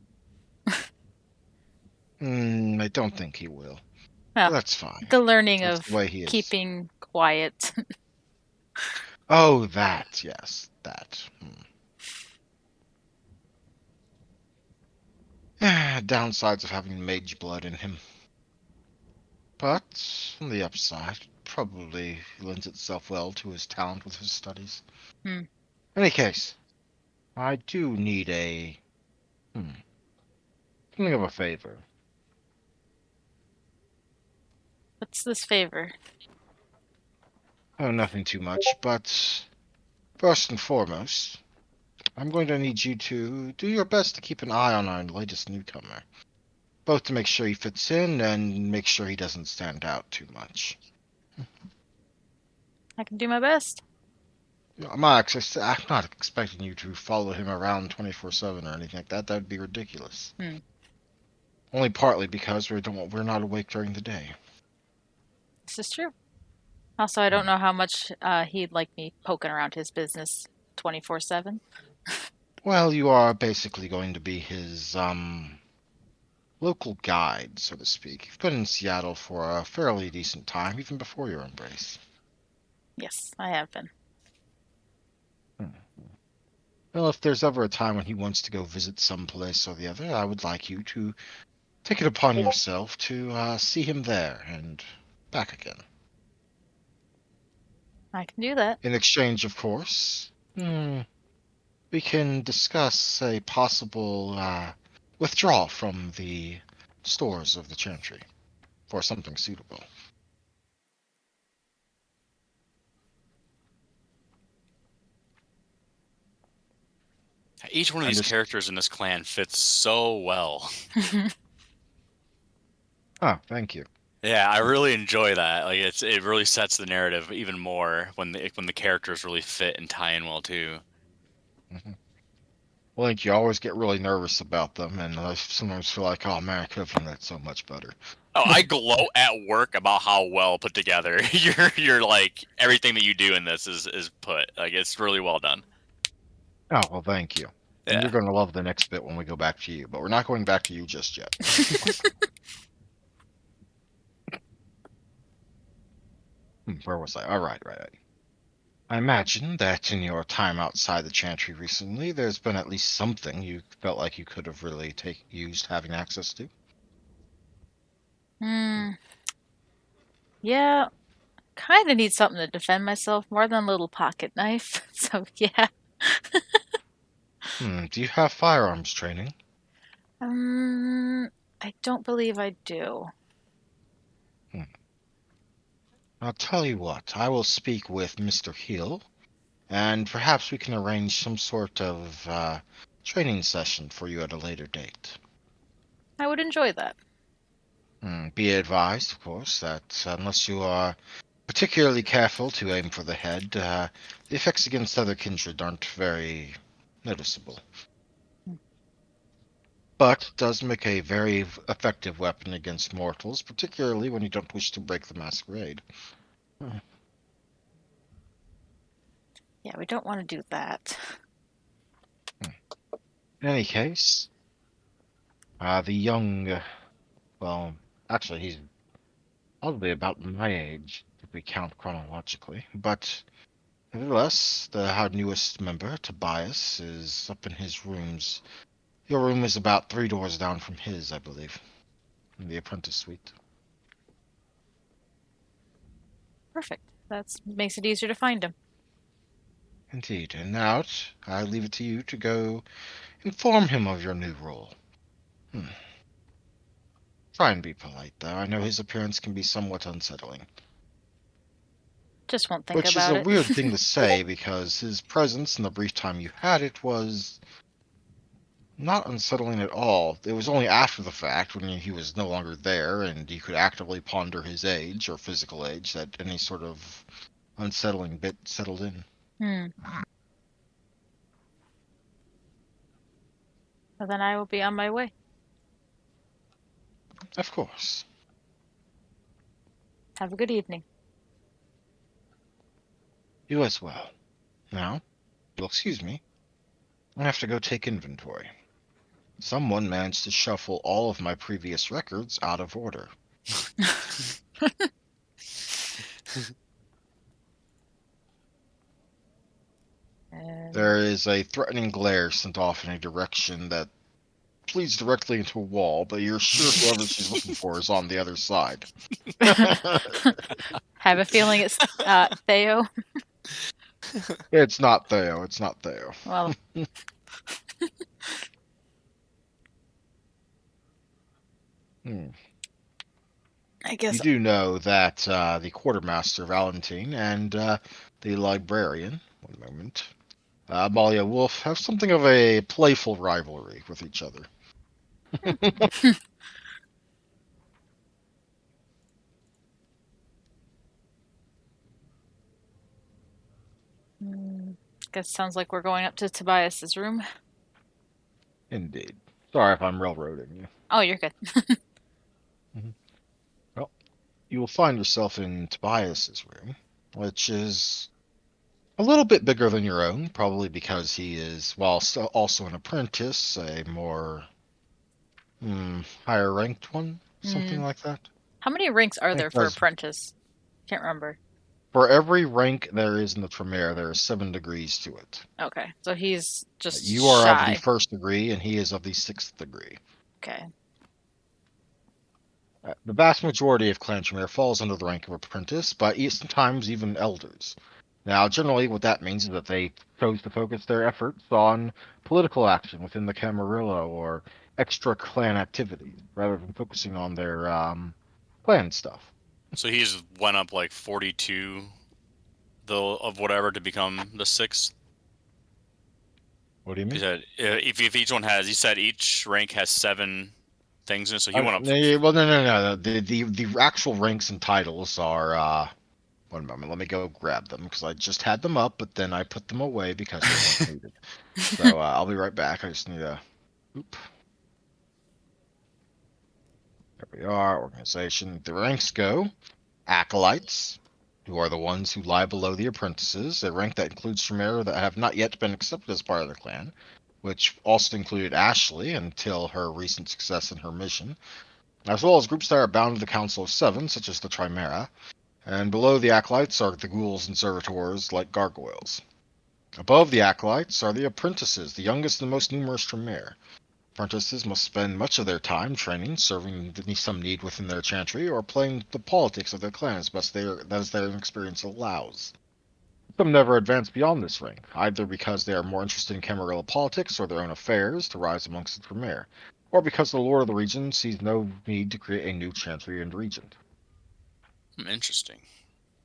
I don't think he will. But Well, that's fine. the learning That's the of way he is. keeping quiet. Oh, that, yes, that. Downsides of having mage blood in him. But, on the upside, probably lends itself well to his talent with his studies. Hmm. In any case, I do need something of a favor. What's this favor? Oh, nothing too much, but first and foremost, I'm going to need you to do your best to keep an eye on our latest newcomer. Both to make sure he fits in and make sure he doesn't stand out too much. I can do my best. I'm not expecting you to follow him around 24/7 or anything like that. That would be ridiculous. Hmm. Only partly because we're not awake during the day. This is true. Also, I don't Hmm. know how much he'd like me poking around his business 24/7. Well, you are basically going to be his local guide, so to speak. You've been in Seattle for a fairly decent time, even before your embrace. Yes, I have been. Hmm. Well, if there's ever a time when he wants to go visit some place or the other, I would like you to take it upon yourself to see him there and back again. I can do that. In exchange, of course, we can discuss a possible withdrawal from the stores of the Chantry for something suitable. Each one of I'm these just. characters in this clan fits so well. Oh, thank you. Yeah, I really enjoy that. Like it really sets the narrative even more when the characters really fit and tie in well too. Hmm. Well, think you always get really nervous about them, and I sometimes feel like, oh man, I could have done that so much better. Oh, I gloat at work about how well put together you're like everything that you do in this is put. Like it's really well done. Oh, well, thank you. And you're Yeah. going to love the next bit when we go back to you, but we're not going back to you just yet. Where was I? All right, right. I imagine that in your time outside the Chantry recently, there's been at least something you felt like you could have really used having access to. Hmm. Yeah, kind of need something to defend myself more than a little pocket knife. So yeah. Do you have firearms training? Um, I don't believe I do. Hmm. I'll tell you what, I will speak with Mr. Hill, and perhaps we can arrange some sort of training session for you at a later date. I would enjoy that. Be advised, of course, that unless you are particularly careful to aim for the head, the effects against other kindred aren't very noticeable. But it does make a very effective weapon against mortals, particularly when you don't wish to break the masquerade. Hmm. Yeah, we don't want to do that. In any case, the young, well, actually, he's probably about my age, if we count chronologically, but nevertheless, our newest member, Tobias, is up in his rooms. Your room is about 3 doors down from his, I believe, in the apprentice suite. Perfect. That makes it easier to find him. Indeed. And now I leave it to you to go inform him of your new role. Try and be polite, though. I know his appearance can be somewhat unsettling. Just won't think Which is a about it. weird thing to say, because his presence in the brief time you had it was not unsettling at all. It was only after the fact, when he was no longer there, and you could actively ponder his age or physical age, that any sort of unsettling bit settled in. Well, then I will be on my way. Of course. Have a good evening. You as well. Now, you'll excuse me. I have to go take inventory. Someone managed to shuffle all of my previous records out of order. There is a threatening glare sent off in a direction that leads directly into a wall, but you're sure whoever she's looking for is on the other side. Have a feeling it's Theo. It's not Theo. It's not Theo. Well, I guess You do know that the quartermaster Valentine and the librarian, one moment, Amalia Wolf, have something of a playful rivalry with each other. guess sounds like we're going up to Tobias's room. Indeed. Sorry if I'm railroading you. Oh, you're good. Well, you will find yourself in Tobias's room, which is a little bit bigger than your own, probably because he is, while still also an apprentice, a more higher ranked one, something like that. How many ranks are I think there for there's, apprentice? Can't remember. for every rank there is in the Tremere, there are 7 degrees to it. Okay, so he's just You are of the shy. 1st degree, and he is of the 6th degree. Okay. The vast majority of Clan Tremere falls under the rank of apprentice, but sometimes even elders. Now, generally, what that means is that they chose to focus their efforts on political action within the Camarilla or extra clan activities, rather than focusing on their clan stuff. So he's went up like 42 of whatever to become the 6th. What do you He mean? said if each one has, he said each rank has 7 things in it, so he went up. Well, no. The actual ranks and titles are. One moment, let me go grab them because I just had them up, but then I put them away because they weren't needed. So I'll be right back. I just need a. Oop. There we are. Organization. The ranks go. Acolytes, who are the ones who lie below the apprentices, a rank that includes Tremere that have not yet been accepted as part of the clan, which also included Ashley until her recent success in her mission, as well as groups that are bound to the Council of Seven, such as the Chimera. And below the Acolytes are the ghouls and servitors like gargoyles. Above the Acolytes are the apprentices, the youngest and most numerous Tremere. Apprentices must spend much of their time training, serving some need within their chantry, or playing the politics of their clan as best as their experience allows. Some never advance beyond this rank, either because they are more interested in Camarilla politics or their own affairs to rise amongst the Tremere, or because the lord of the region sees no need to create a new chantry and regent. Interesting.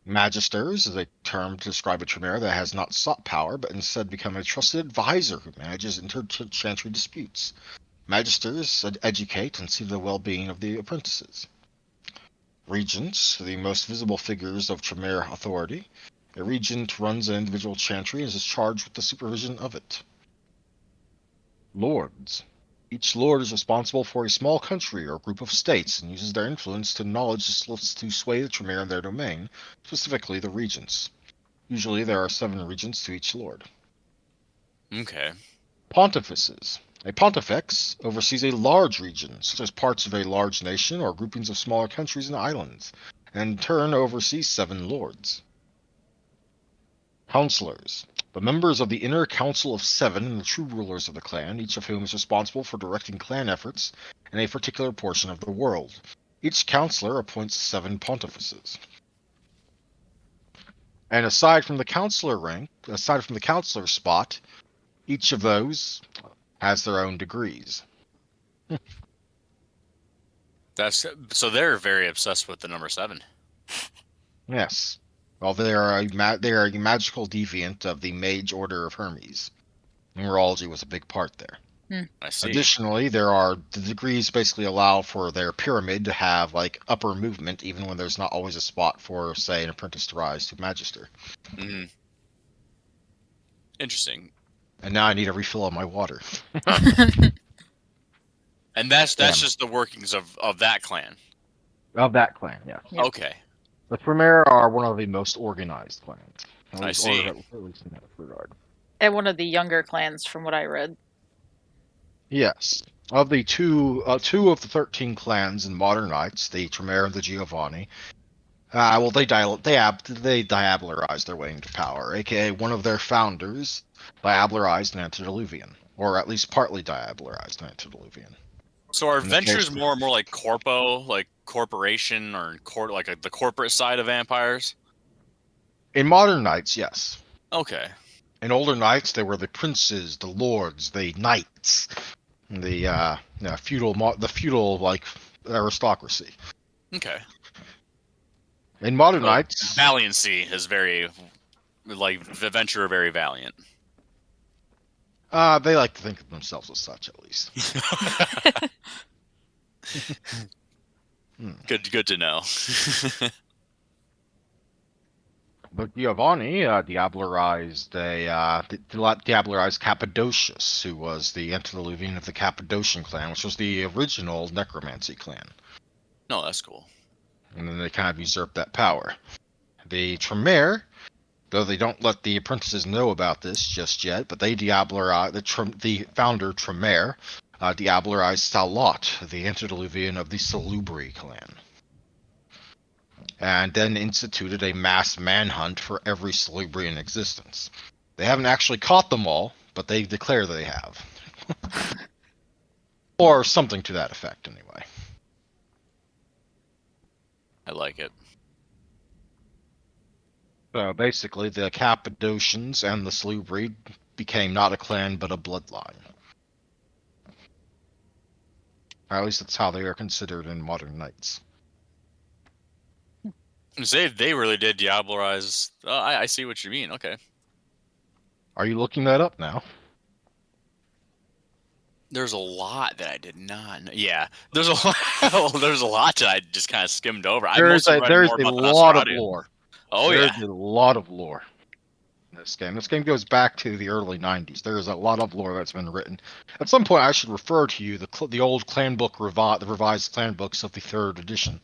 Magisters is a term to describe a Tremere that has not sought power, but instead become a trusted advisor who manages inter-chantry disputes. Magisters educate and see the well-being of the apprentices. Regents, the most visible figures of Tremere authority. A regent runs an individual chantry and is charged with the supervision of it. Lords. Each lord is responsible for a small country or group of states and uses their influence to to sway the Tremere in their domain, specifically the regents. Usually there are 7 regents to each lord. Okay. Pontifices. A pontifex oversees a large region, such as parts of a large nation or groupings of smaller countries and islands, and in turn oversees 7 lords. Counselors. The members of the inner council of 7 and the true rulers of the clan, each of whom is responsible for directing clan efforts in a particular portion of the world. Each counselor appoints 7 pontifices. And aside from the counselor spot, each of those has their own degrees. So they're very obsessed with the number 7. Yes. Well, they are a magical deviant of the Mage Order of Hermes. Numerology was a big part there. I see. Additionally, the degrees basically allow for their pyramid to have like upper movement, even when there's not always a spot for, say, an apprentice to rise to magister. Mm-hmm. Interesting. And now I need a refill of my water. And that's Damn. just the workings of that clan. Of that clan, yeah. Yep. Okay. The Tremere are one of the most organized clans. I see. At least in that regard. And one of the younger clans, from what I read. Yes. Of the two of the 13 clans in Modern Knights, the Tremere and the Giovanni, well, they diablerized their way into power, aka one of their founders diablerized an antediluvian, or at least partly diablerized an antediluvian. So are In the ventures case- more like corpo, like corporation, or the corporate side of vampires? In Modern Knights, yes. Okay. In older Knights, there were the princes, the lords, the knights, the feudal like aristocracy. Okay. In Modern So Knights, valiancy is very, like, the venture are very valiant. they like to think of themselves as such, at least. Good to know. But Giovanni diablerized Cappadocius, who was the antediluvian of the Cappadocian clan, which was the original necromancy clan. No, that's cool. And then they kind of usurped that power. The Tremere, though they don't let the apprentices know about this just yet, but they diablerized the founder Tremere diablerized Salot, the antediluvian of the Salubri clan, and then instituted a mass manhunt for every Salubri in existence. They haven't actually caught them all, but they declare they have. Or something to that effect, anyway. I like it. So basically, the Cappadocians and the Salubri became not a clan, but a bloodline. Or at least that's how they are considered in Modern Knights. They really did diablerize. I see what you mean. Okay. Are you looking that up now? There's a lot that I did not know. Yeah, there's a lot. There's a lot that I just kind of skimmed over. I mostly read more about the lot of Nosferatu. lore. Oh There's yeah. a lot of lore in this game. This game goes back to the early 90s. There's a lot of lore that's been written. At some point, I should refer to you the old clan book, the revised clan books of the 3rd edition.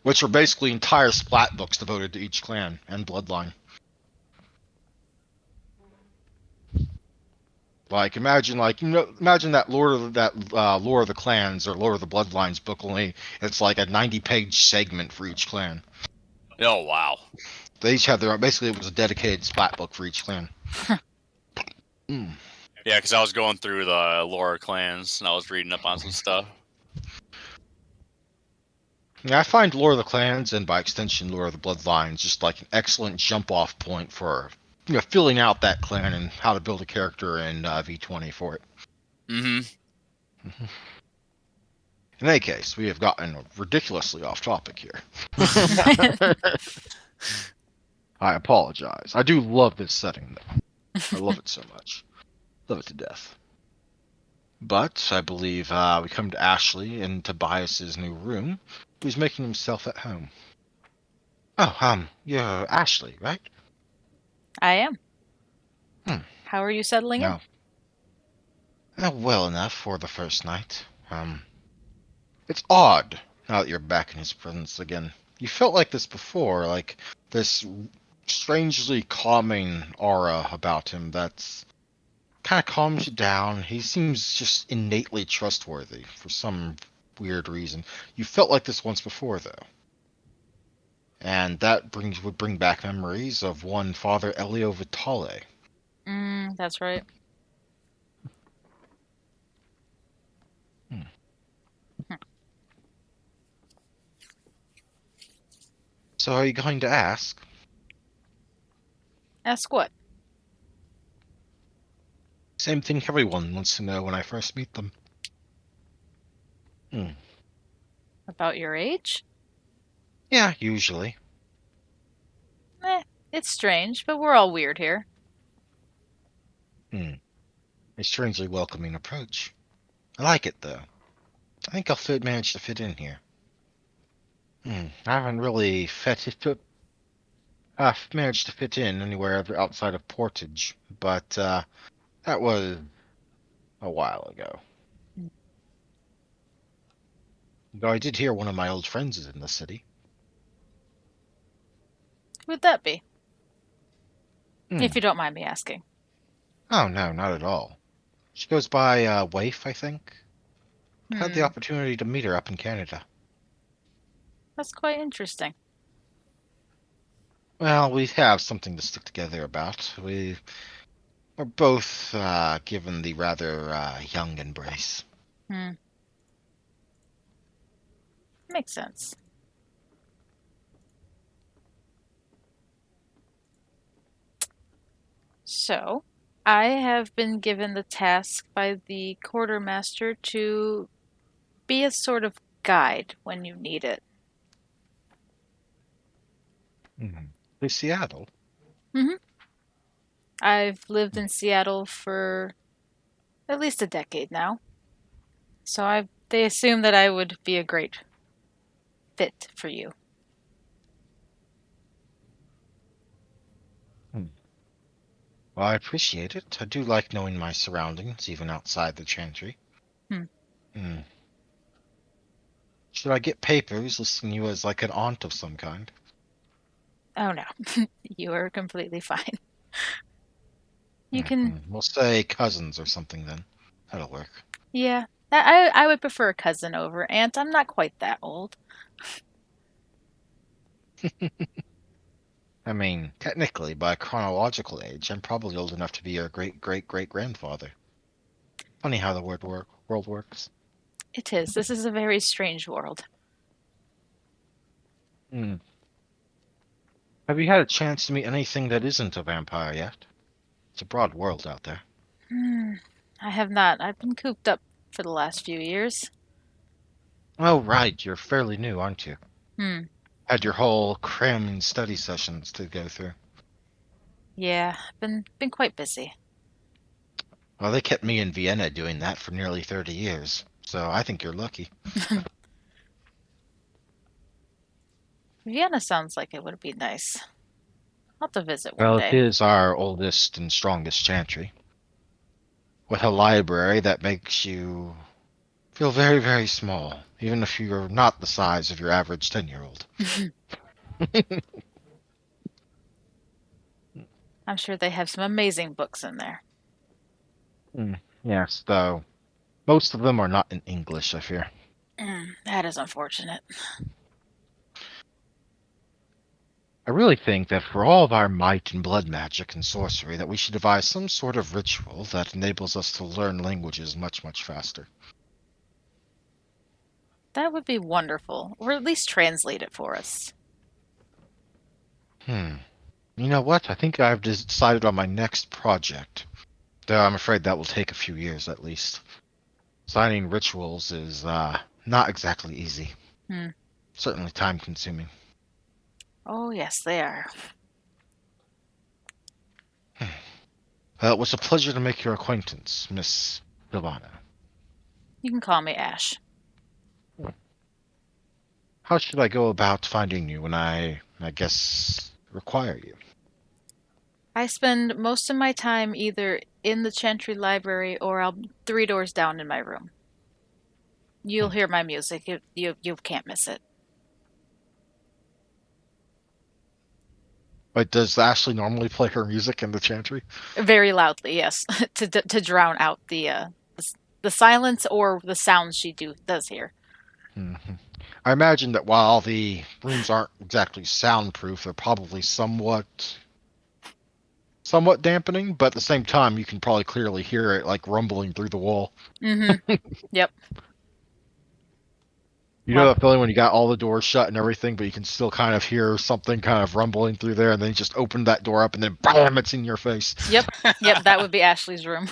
Which are basically entire splat books devoted to each clan and bloodline. Like imagine that Lord of the Clans or Lord of the Bloodlines book, only it's like a 90-page segment for each clan. Oh wow. They each have their own. Basically, it was a dedicated splat book for each clan. Yeah, because I was going through the lore clans and I was reading up on some stuff. Yeah, I find Lore of the Clans and by extension Lore of the Bloodlines just like an excellent jump-off point for filling out that clan and how to build a character in V20 for it. Mm-hmm. In any case, we have gotten ridiculously off topic here. I apologize. I do love this setting, though. I love it so much. Love it to death. But I believe we come to Ashley in Tobias's new room, who's making himself at home. Oh, you're Ashley, right? I am. Hmm. How are you settling in? Well enough for the first night. It's odd now that you're back in his presence again. You felt like this before, like this strangely calming aura about him that's kind of calms you down. He seems just innately trustworthy for some weird reason. You felt like this once before, though. And that would bring back memories of one Father Elio Vitale. That's right. So are you going to ask? Ask what? Same thing everyone wants to know when I first meet them. About your age? Yeah, usually. It's strange, but we're all weird here. A strangely welcoming approach. I like it, though. I think I'll manage to fit in here. I haven't really managed to fit in anywhere outside of Portage, but that was a while ago. Though I did hear one of my old friends is in the city. Who would that be? Hmm. If you don't mind me asking. Oh, no, not at all. She goes by Waif, I think. Had the opportunity to meet her up in Canada. That's quite interesting. Well, we have something to stick together about. We were both given the rather young embrace. Makes sense. So, I have been given the task by the quartermaster to be a sort of guide when you need it. To Seattle. I've lived in Seattle for at least a decade now, so they assume that I would be a great fit for you. Well, I appreciate it. I do like knowing my surroundings, even outside the chantry. Hmm. Should I get papers listing you as like an aunt of some kind? Oh no, you are completely fine. You can, We'll say cousins or something then. That'll work. yeah. I would prefer a cousin over aunt. I'm not quite that old. I mean, technically, by chronological age, I'm probably old enough to be your great-great-great-grandfather. Funny how the world works. It is. This is a very strange world. Have you had a chance to meet anything that isn't a vampire yet? It's a broad world out there. I have not. I've been cooped up for the last few years. Oh, right, you're fairly new, aren't you? Hmm. Had your whole cramming study sessions to go through. Yeah, been quite busy. Well, they kept me in Vienna doing that for nearly 30 years, so I think you're lucky. Vienna sounds like it would be nice. I'll have to visit one Well, it day. is our oldest and strongest chantry, with a library that makes you feel very, very small, even if you're not the size of your average 10-year-old. I'm sure they have some amazing books in there. Yes, though most of them are not in English, I fear. That is unfortunate. I really think that for all of our might and blood magic and sorcery, that we should devise some sort of ritual that enables us to learn languages much, much faster. That would be wonderful, or at least translate it for us. You know what? I think I've decided on my next project. Though I'm afraid that will take a few years at least. Signing rituals is not exactly easy. Certainly time consuming. Oh, yes, they are. It was a pleasure to make your acquaintance, Miss Giovanna. You can call me Ash. How should I go about finding you when I guess, require you? I spend most of my time either in the Chantry Library or I'll 3 doors down in my room. You'll hear my music. You can't miss it. But does Ashley normally play her music in the chantry? Very loudly, yes, to drown out the silence or the sounds she does hear. I imagine that while the rooms aren't exactly soundproof, they're probably somewhat dampening, but at the same time you can probably clearly hear it like rumbling through the wall. Yep. You know that feeling when you got all the doors shut and everything, but you can still kind of hear something kind of rumbling through there, and then you just open that door up, and then bam, it's in your face. Yep, that would be Ashley's room.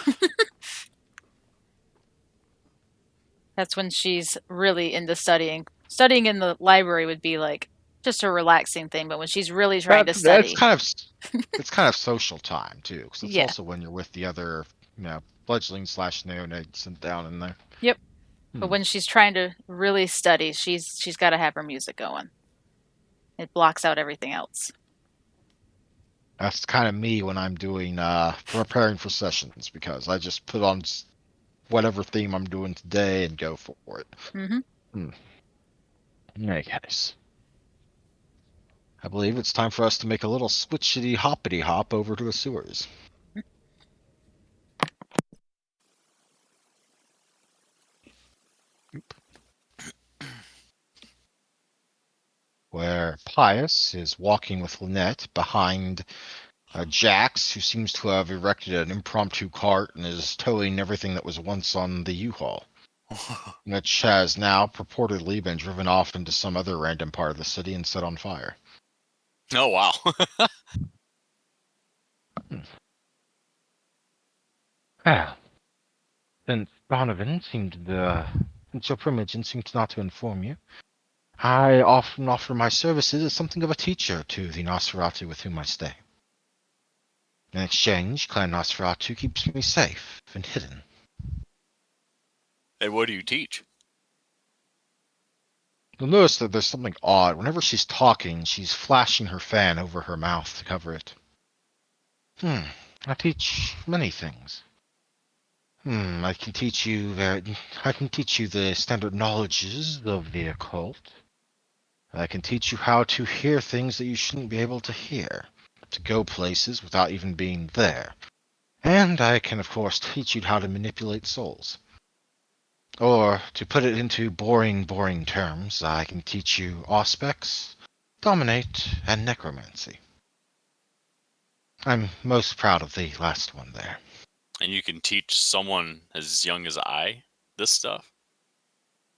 That's when she's really into studying. Studying in the library would be like just a relaxing thing, but when she's really trying to That's study, it's kind of social time too, because it's yeah, also when you're with the other, fledglings slash neonates and down in there. yep. But when she's trying to really study, she's got to have her music going. It blocks out everything else. That's kind of me when I'm doing preparing for sessions, because I just put on whatever theme I'm doing today and go for it. Mm-hmm. Hey guys, I believe it's time for us to make a little switchity hoppity hop over to the sewers. Where Pius is walking with Lynette behind Jax, who seems to have erected an impromptu cart and is towing everything that was once on the U-Haul, which has now purportedly been driven off into some other random part of the city and set on fire. Oh, wow. Well, since Donovan since your Primogen seemed not to inform you, I often offer my services as something of a teacher to the Nosferatu with whom I stay. In exchange, Clan Nosferatu keeps me safe and hidden. And what do you teach? You'll notice that there's something odd. Whenever she's talking, she's flashing her fan over her mouth to cover it. I teach many things. I can teach you the standard knowledges of the occult. I can teach you how to hear things that you shouldn't be able to hear, to go places without even being there. And I can, of course, teach you how to manipulate souls. Or, to put it into boring terms, I can teach you Auspex, Dominate, and Necromancy. I'm most proud of the last one there. And you can teach someone as young as I this stuff?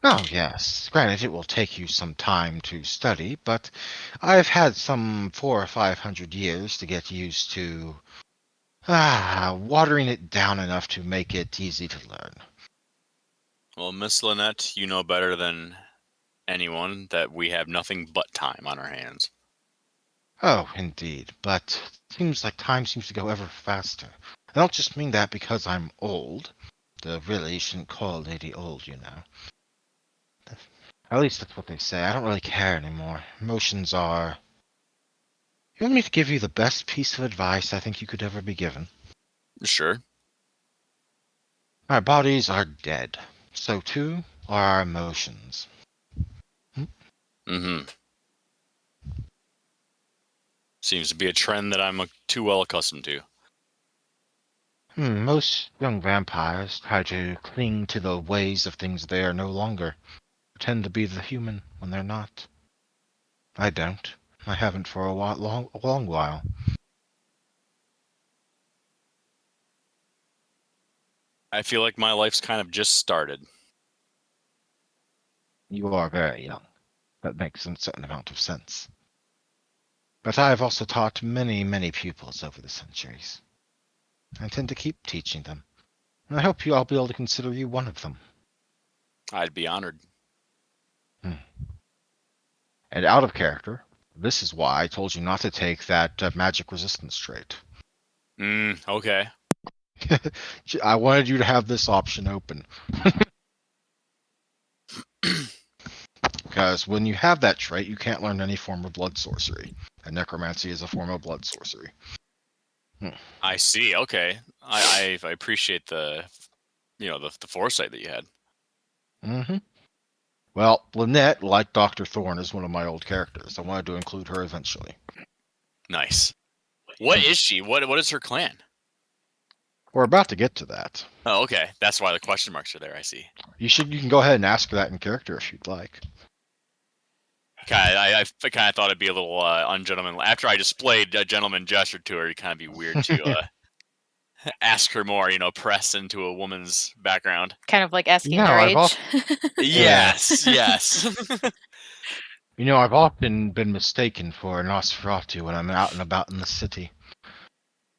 Oh, yes. Granted, it will take you some time to study, but I've had some 400 or 500 years to get used to watering it down enough to make it easy to learn. Well, Miss Lynette, you know better than anyone that we have nothing but time on our hands. Oh, indeed, but it seems like time seems to go ever faster. I don't just mean that because I'm old. Really, you shouldn't call a lady old, you know. At least that's what they say. I don't really care anymore. Emotions are... You want me to give you the best piece of advice I think you could ever be given? Sure. Our bodies are dead. So too are our emotions. Mm-hmm. Seems to be a trend that I'm too well accustomed to. Most young vampires try to cling to the ways of things they are no longer. Pretend to be the human when they're not. I don't. I haven't for a long while. I feel like my life's kind of just started. You are very young. That makes a certain amount of sense. But I have also taught many pupils over the centuries. I intend to keep teaching them. And I hope I'll be able to consider you one of them. I'd be honored. And out of character, this is why I told you not to take that magic resistance trait. Okay. I wanted you to have this option open. Because when you have that trait, you can't learn any form of blood sorcery. And necromancy is a form of blood sorcery. I see. Okay. I appreciate the foresight that you had. Mm-hmm. Well, Lynette, like Dr. Thorne, is one of my old characters. I wanted to include her eventually. Nice. What is she? What is her clan? We're about to get to that. Oh, okay. That's why the question marks are there. I see. You can go ahead and ask her that in character if you'd like. I kind of thought it'd be a little ungentlemanly. After I displayed a gentleman gesture to her, it'd kind of be weird to. ask her more, press into a woman's background. Kind of like asking No, their I've age. Yeah. Yes. I've often been mistaken for a Nosferatu when I'm out and about in the city.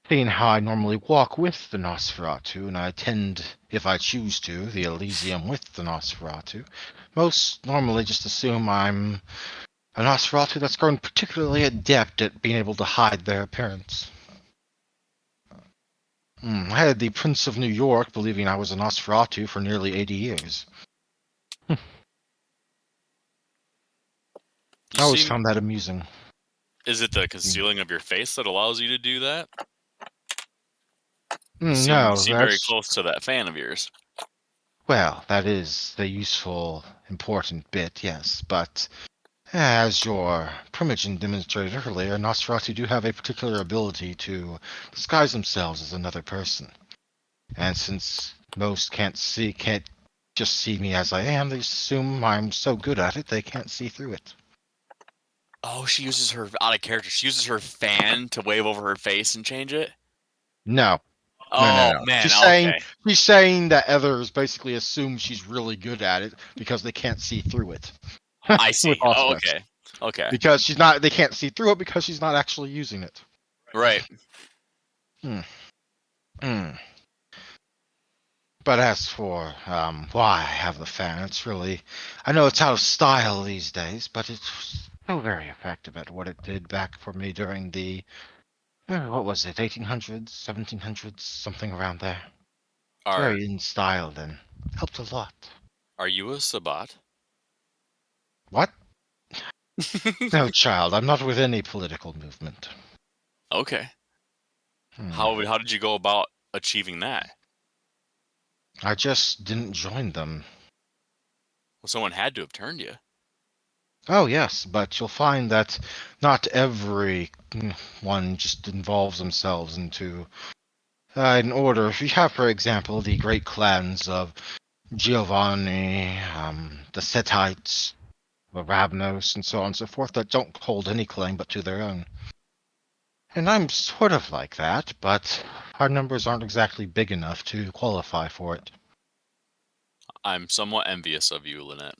Seeing how I normally walk with the Nosferatu, and I attend, if I choose to, the Elysium with the Nosferatu, most normally just assume I'm a Nosferatu that's grown particularly adept at being able to hide their appearance. I had the Prince of New York believing I was a Nosferatu for nearly 80 years. I always found that amusing. Is it the concealing of your face that allows you to do that? You No, seem very that's... close to that fan of yours. Well, that is the useful, important bit, yes, but as your Primogen demonstrated earlier, Nosferatu do have a particular ability to disguise themselves as another person. And since most can't just see me as I am, they assume I'm so good at it they can't see through it. Oh, she uses her out of character. She uses her fan to wave over her face and change it. No. Oh No. man, She's okay. saying that others basically assume she's really good at it because they can't see through it. I With see. Oh, Oscar. okay. Okay. Because they can't see through it because she's not actually using it. Right. But as for why I have the fan, it's really... I know it's out of style these days, but it's so very effective at what it did back for me during the... what was it, 1800s, 1700s, something around there. It's Are very in style then. Helped a lot. Are you a Sabat? What? No, child, I'm not with any political movement. Okay. Hmm. How did you go about achieving that? I just didn't join them. Well, someone had to have turned you. Oh, yes, but you'll find that not every one just involves themselves into an order. If you have, for example, the great clans of Giovanni, the Setites, the Ravnos, and so on and so forth, that don't hold any claim but to their own. And I'm sort of like that, but our numbers aren't exactly big enough to qualify for it. I'm somewhat envious of you, Lynette.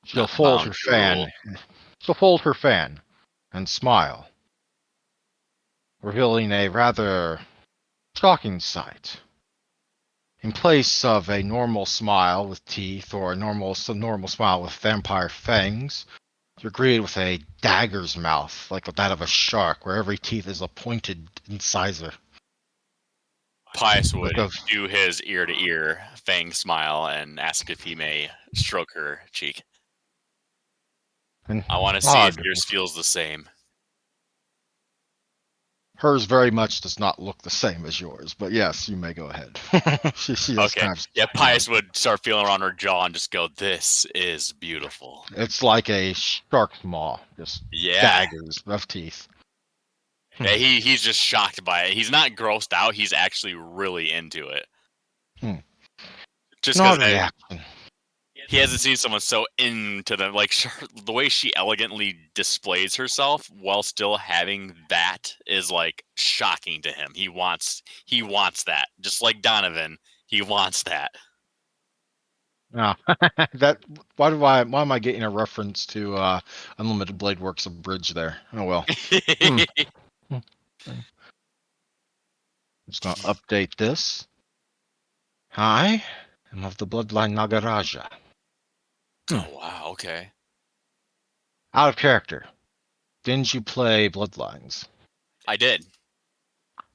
She'll Not fold bound her to fan. rule. She'll fold her fan and smile, revealing a rather shocking sight. In place of a normal smile with teeth or a normal smile with vampire fangs, you're greeted with a dagger's mouth, like that of a shark, where every teeth is a pointed incisor. Pius Look would of do his ear-to-ear fang smile and ask if he may stroke her cheek. and I want to see if odd. yours feels the same. Hers very much does not look the same as yours, but yes, you may go ahead. she does Okay. kind of Yeah, smile. Pius would start feeling around her jaw and just go, "This is beautiful." It's like a shark's maw, just Yeah. daggers of teeth. Yeah, he's just shocked by it. He's not grossed out. He's actually really into it. Just An because odd reaction. he hasn't seen someone so into them. Like the way she elegantly displays herself while still having that is like shocking to him. He wants that. Just like Donovan, he wants that. No, why am I getting a reference to Unlimited Blade Works Abridged there? Oh well. Just gonna update this. I am of the bloodline Nagaraja. Oh wow, okay. Out of character. Didn't you play Bloodlines? I did.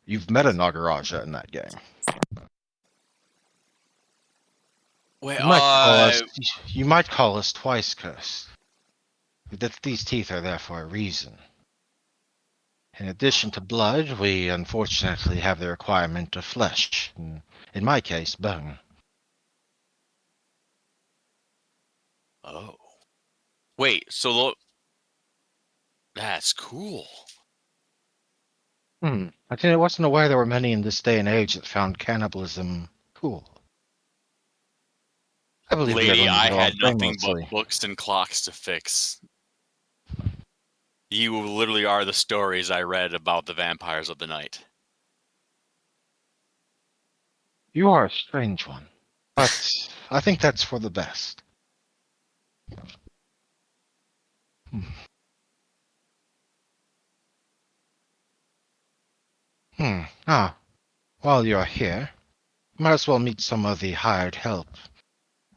You've met a Nagaraja in that game. Wait, You might call us twice cursed. That these teeth are there for a reason. In addition to blood, we unfortunately have the requirement of flesh. In my case, bone. oh. Wait, so that's cool. I wasn't aware there were many in this day and age that found cannibalism cool. I believe we are Lady, going to I get along had nothing but famously. books and clocks to fix. You literally are the stories I read about the vampires of the night. You are a strange one, but I think that's for the best. Hmm. While you're here, might as well meet some of the hired help.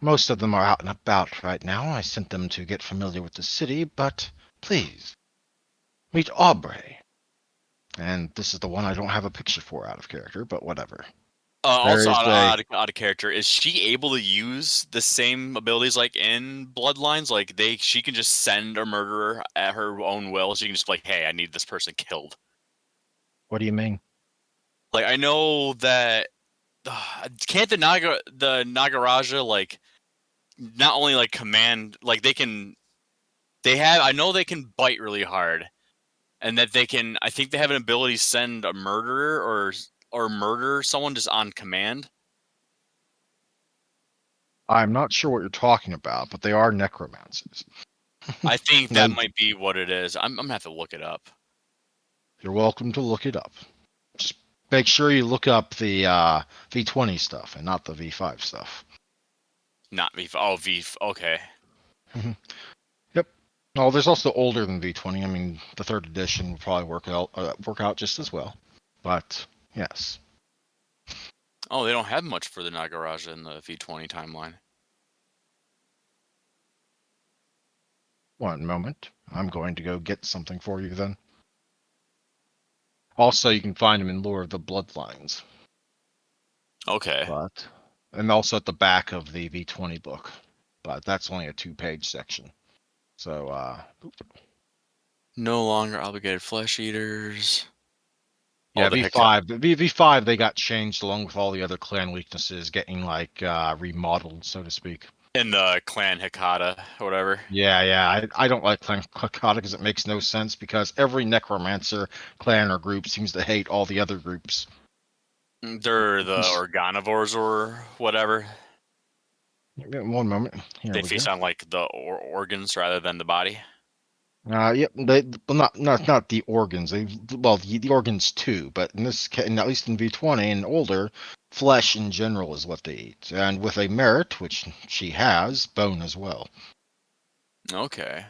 Most of them are out and about right now. I sent them to get familiar with the city, but please, meet Aubrey. And this is the one I don't have a picture for out of character, but whatever. There Also, is a out of character, is she able to use the same abilities like in Bloodlines? Like she can just send a murderer at her own will. She can just be like, "Hey, I need this person killed." What do you mean? Like I know that can't the Nagaraja like not only like command like they have I know they can bite really hard and that they can I think they have an ability to send a murderer or murder someone just on command. I'm not sure what you're talking about, but they are necromancers. I think that They- might be what it is. I'm gonna have to look it up. You're welcome to look it up. Just make sure you look up the V20 stuff and not the V5 stuff. Not V. Oh, V. Okay. Mhm. Yep. Oh, there's also older than V20. I mean, the third edition will probably work out just as well. But yes. Oh, they don't have much for the Nagaraja in the V20 timeline. One moment. I'm going to go get something for you then. Also, you can find them in Lore of the Bloodlines, Okay. but and also at the back of the V20 book. But that's only a 2-page section. So, No longer obligated flesh eaters. Oh, yeah, the Hika V5. V5 they got changed along with all the other clan weaknesses, getting like remodeled, so to speak. in the clan Hikata or whatever. Yeah. I don't like Clan Hakata because it makes no sense because every necromancer clan or group seems to hate all the other groups. They're the organivores or whatever. One moment. Here They we go. feast on like the organs rather than the body. Yep. They well, not the organs. The organs too, but in this case, at least in V20 and older, flesh in general is what they eat, and with a merit, which she has, bone as well. Okay.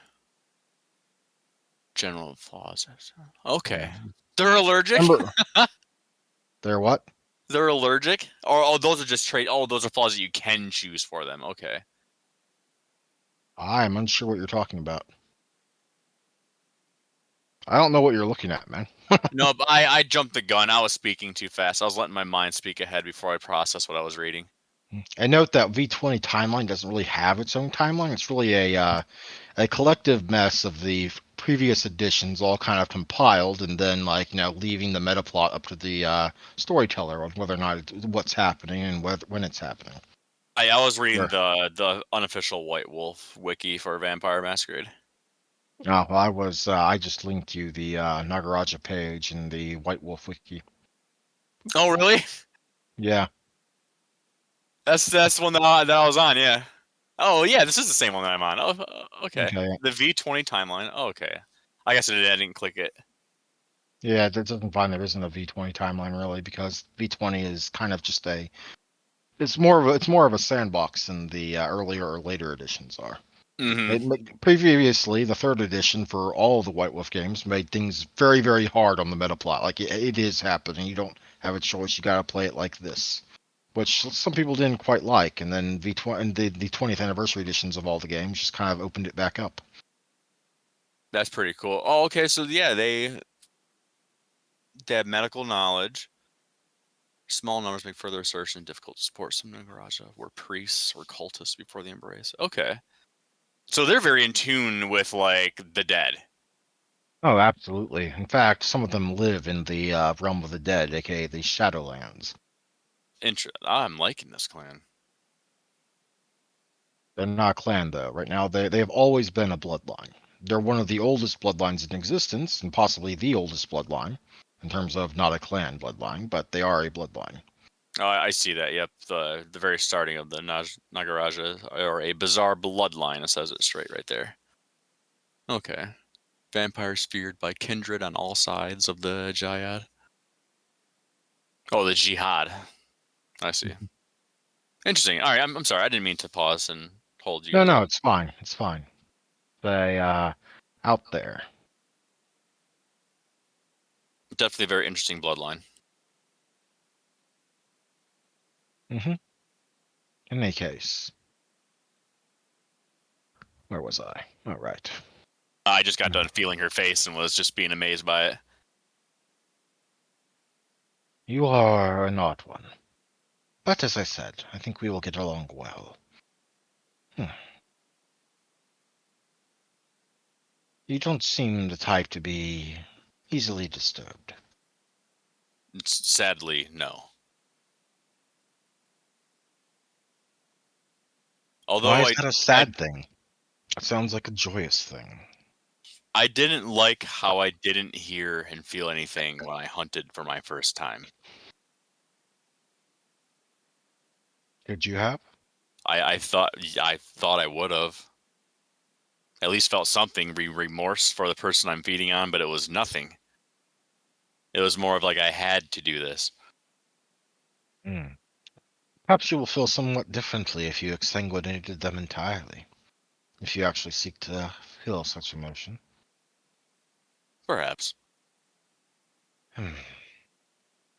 General flaws. Okay. Yeah. They're allergic. Remember, they're what? They're allergic. Or oh, those are just trait. Oh, those are flaws that you can choose for them. Okay. I'm unsure what you're talking about. I don't know what you're looking at, man. No, but I jumped the gun. I was speaking too fast. I was letting my mind speak ahead before I processed what I was reading. And note that V20 timeline doesn't really have its own timeline. It's really a collective mess of the previous editions, all kind of compiled, and then like leaving the meta plot up to the storyteller on whether or not what's happening and when it's happening. I was reading Sure. the unofficial White Wolf wiki for Vampire Masquerade. Oh, well, I just linked you the Nagaraja page in the White Wolf wiki. Oh, really? Yeah. That's the one that I was on. Yeah. Oh, yeah. This is the same one that I'm on. Oh, okay. Okay. The V20 timeline. Oh, okay. I guess I didn't click it. Yeah, that doesn't find there isn't a V20 timeline really because V20 is kind of just a it's more of a sandbox than the earlier or later editions are. Mm-hmm. Previously, the third edition for all of the White Wolf games made things very, very hard on the meta plot. Like it is happening. You don't have a choice. You got to play it like this, which some people didn't quite like. And then V20 and the 20th anniversary editions of all the games just kind of opened it back up. That's pretty cool. Oh, okay. So yeah, they have medical knowledge. Small numbers make further assertion difficult to support. Some Nagaraja were priests or cultists before the embrace. Okay. So they're very in tune with like the dead. Oh, absolutely. In fact, some of them live in the realm of the dead, aka the Shadowlands. I'm liking this clan. They're not a clan though. Right now, they have always been a bloodline. They're one of the oldest bloodlines in existence, and possibly the oldest bloodline, in terms of not a clan bloodline, but they are a bloodline. Oh, I see that. Yep, the very starting of the Nagaraja or a bizarre bloodline. It says it straight right there. Okay, vampires feared by kindred on all sides of the Jayad. Oh, the Jihad. I see. Interesting. All right, I'm sorry. I didn't mean to pause and hold you. No, it's fine. It's fine. They out there. Definitely a very interesting bloodline. Mm-hmm. In any case, where was I? All right. I just got done feeling her face and was just being amazed by it. You are an odd one. But as I said, I think we will get along well. You don't seem the type to be easily disturbed. Sadly, no. Why Although is that a sad thing? It sounds like a joyous thing. I didn't like how I didn't hear and feel anything when I hunted for my first time. Did you have? I thought I would have at least felt something, remorse for the person I'm feeding on, but it was nothing. It was more of like I had to do this. Hmm. Perhaps you will feel somewhat differently if you exsanguinated them entirely. If you actually seek to feel such emotion. Perhaps. Hmm.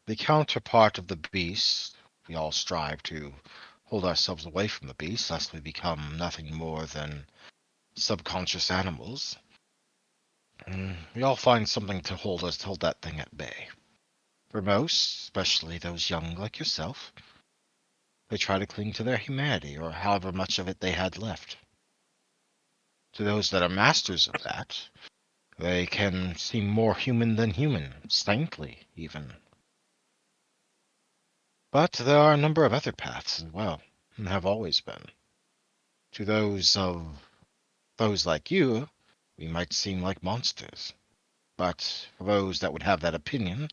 The counterpart of the beast, we all strive to hold ourselves away from the beast, lest we become nothing more than subconscious animals. We all find something to hold that thing at bay. For most, especially those young like yourself, they try to cling to their humanity, or however much of it they had left. To those that are masters of that, they can seem more human than human, saintly even. But there are a number of other paths as well, and have always been. To those like you, we might seem like monsters. But for those that would have that opinion,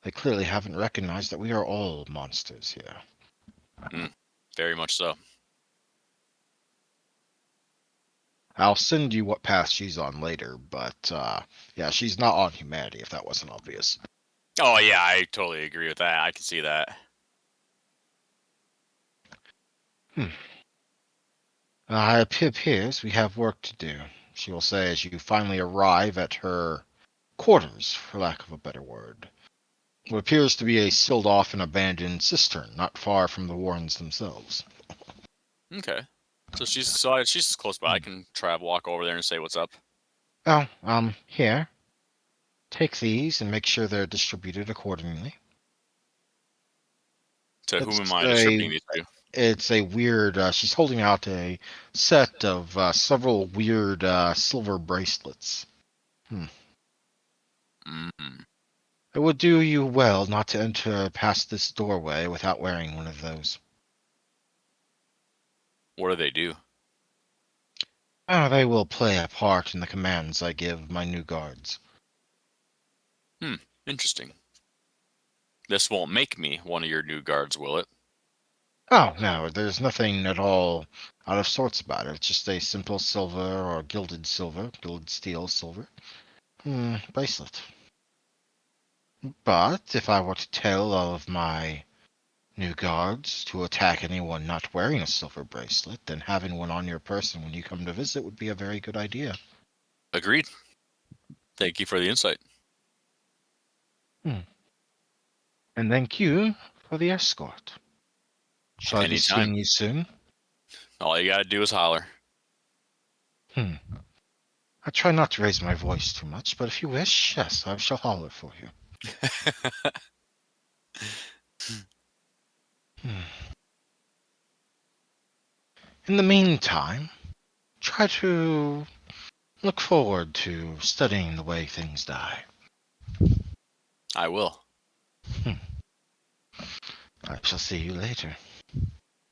they clearly haven't recognized that we are all monsters here. Very much so. I'll send you what path she's on later, but yeah, she's not on humanity, if that wasn't obvious. Oh yeah, I totally agree with that. I can see that. It appears we have work to do, she will say as you finally arrive at her quarters, for lack of a better word. What appears to be a sealed off and abandoned cistern, not far from the Warrens themselves. Okay. So she's close by. I can walk over there and say what's up. Oh, here. Take these and make sure they're distributed accordingly. To whom It's am I a distributing these to? it's a weird. She's holding out a set of several weird silver bracelets. Mm. It would do you well not to enter past this doorway without wearing one of those. What do they do? They will play a part in the commands I give my new guards. Interesting. This won't make me one of your new guards, will it? Oh, no, there's nothing at all out of sorts about it. It's just a simple silver or gilded steel silver bracelet. But if I were to tell of my new guards to attack anyone not wearing a silver bracelet, then having one on your person when you come to visit would be a very good idea. Agreed. Thank you for the insight. And thank you for the escort. Shall I be Anytime. seeing you soon? All you gotta do is holler. I try not to raise my voice too much, but if you wish, yes, I shall holler for you. In the meantime, try to look forward to studying the way things die. I will. I shall see you later. It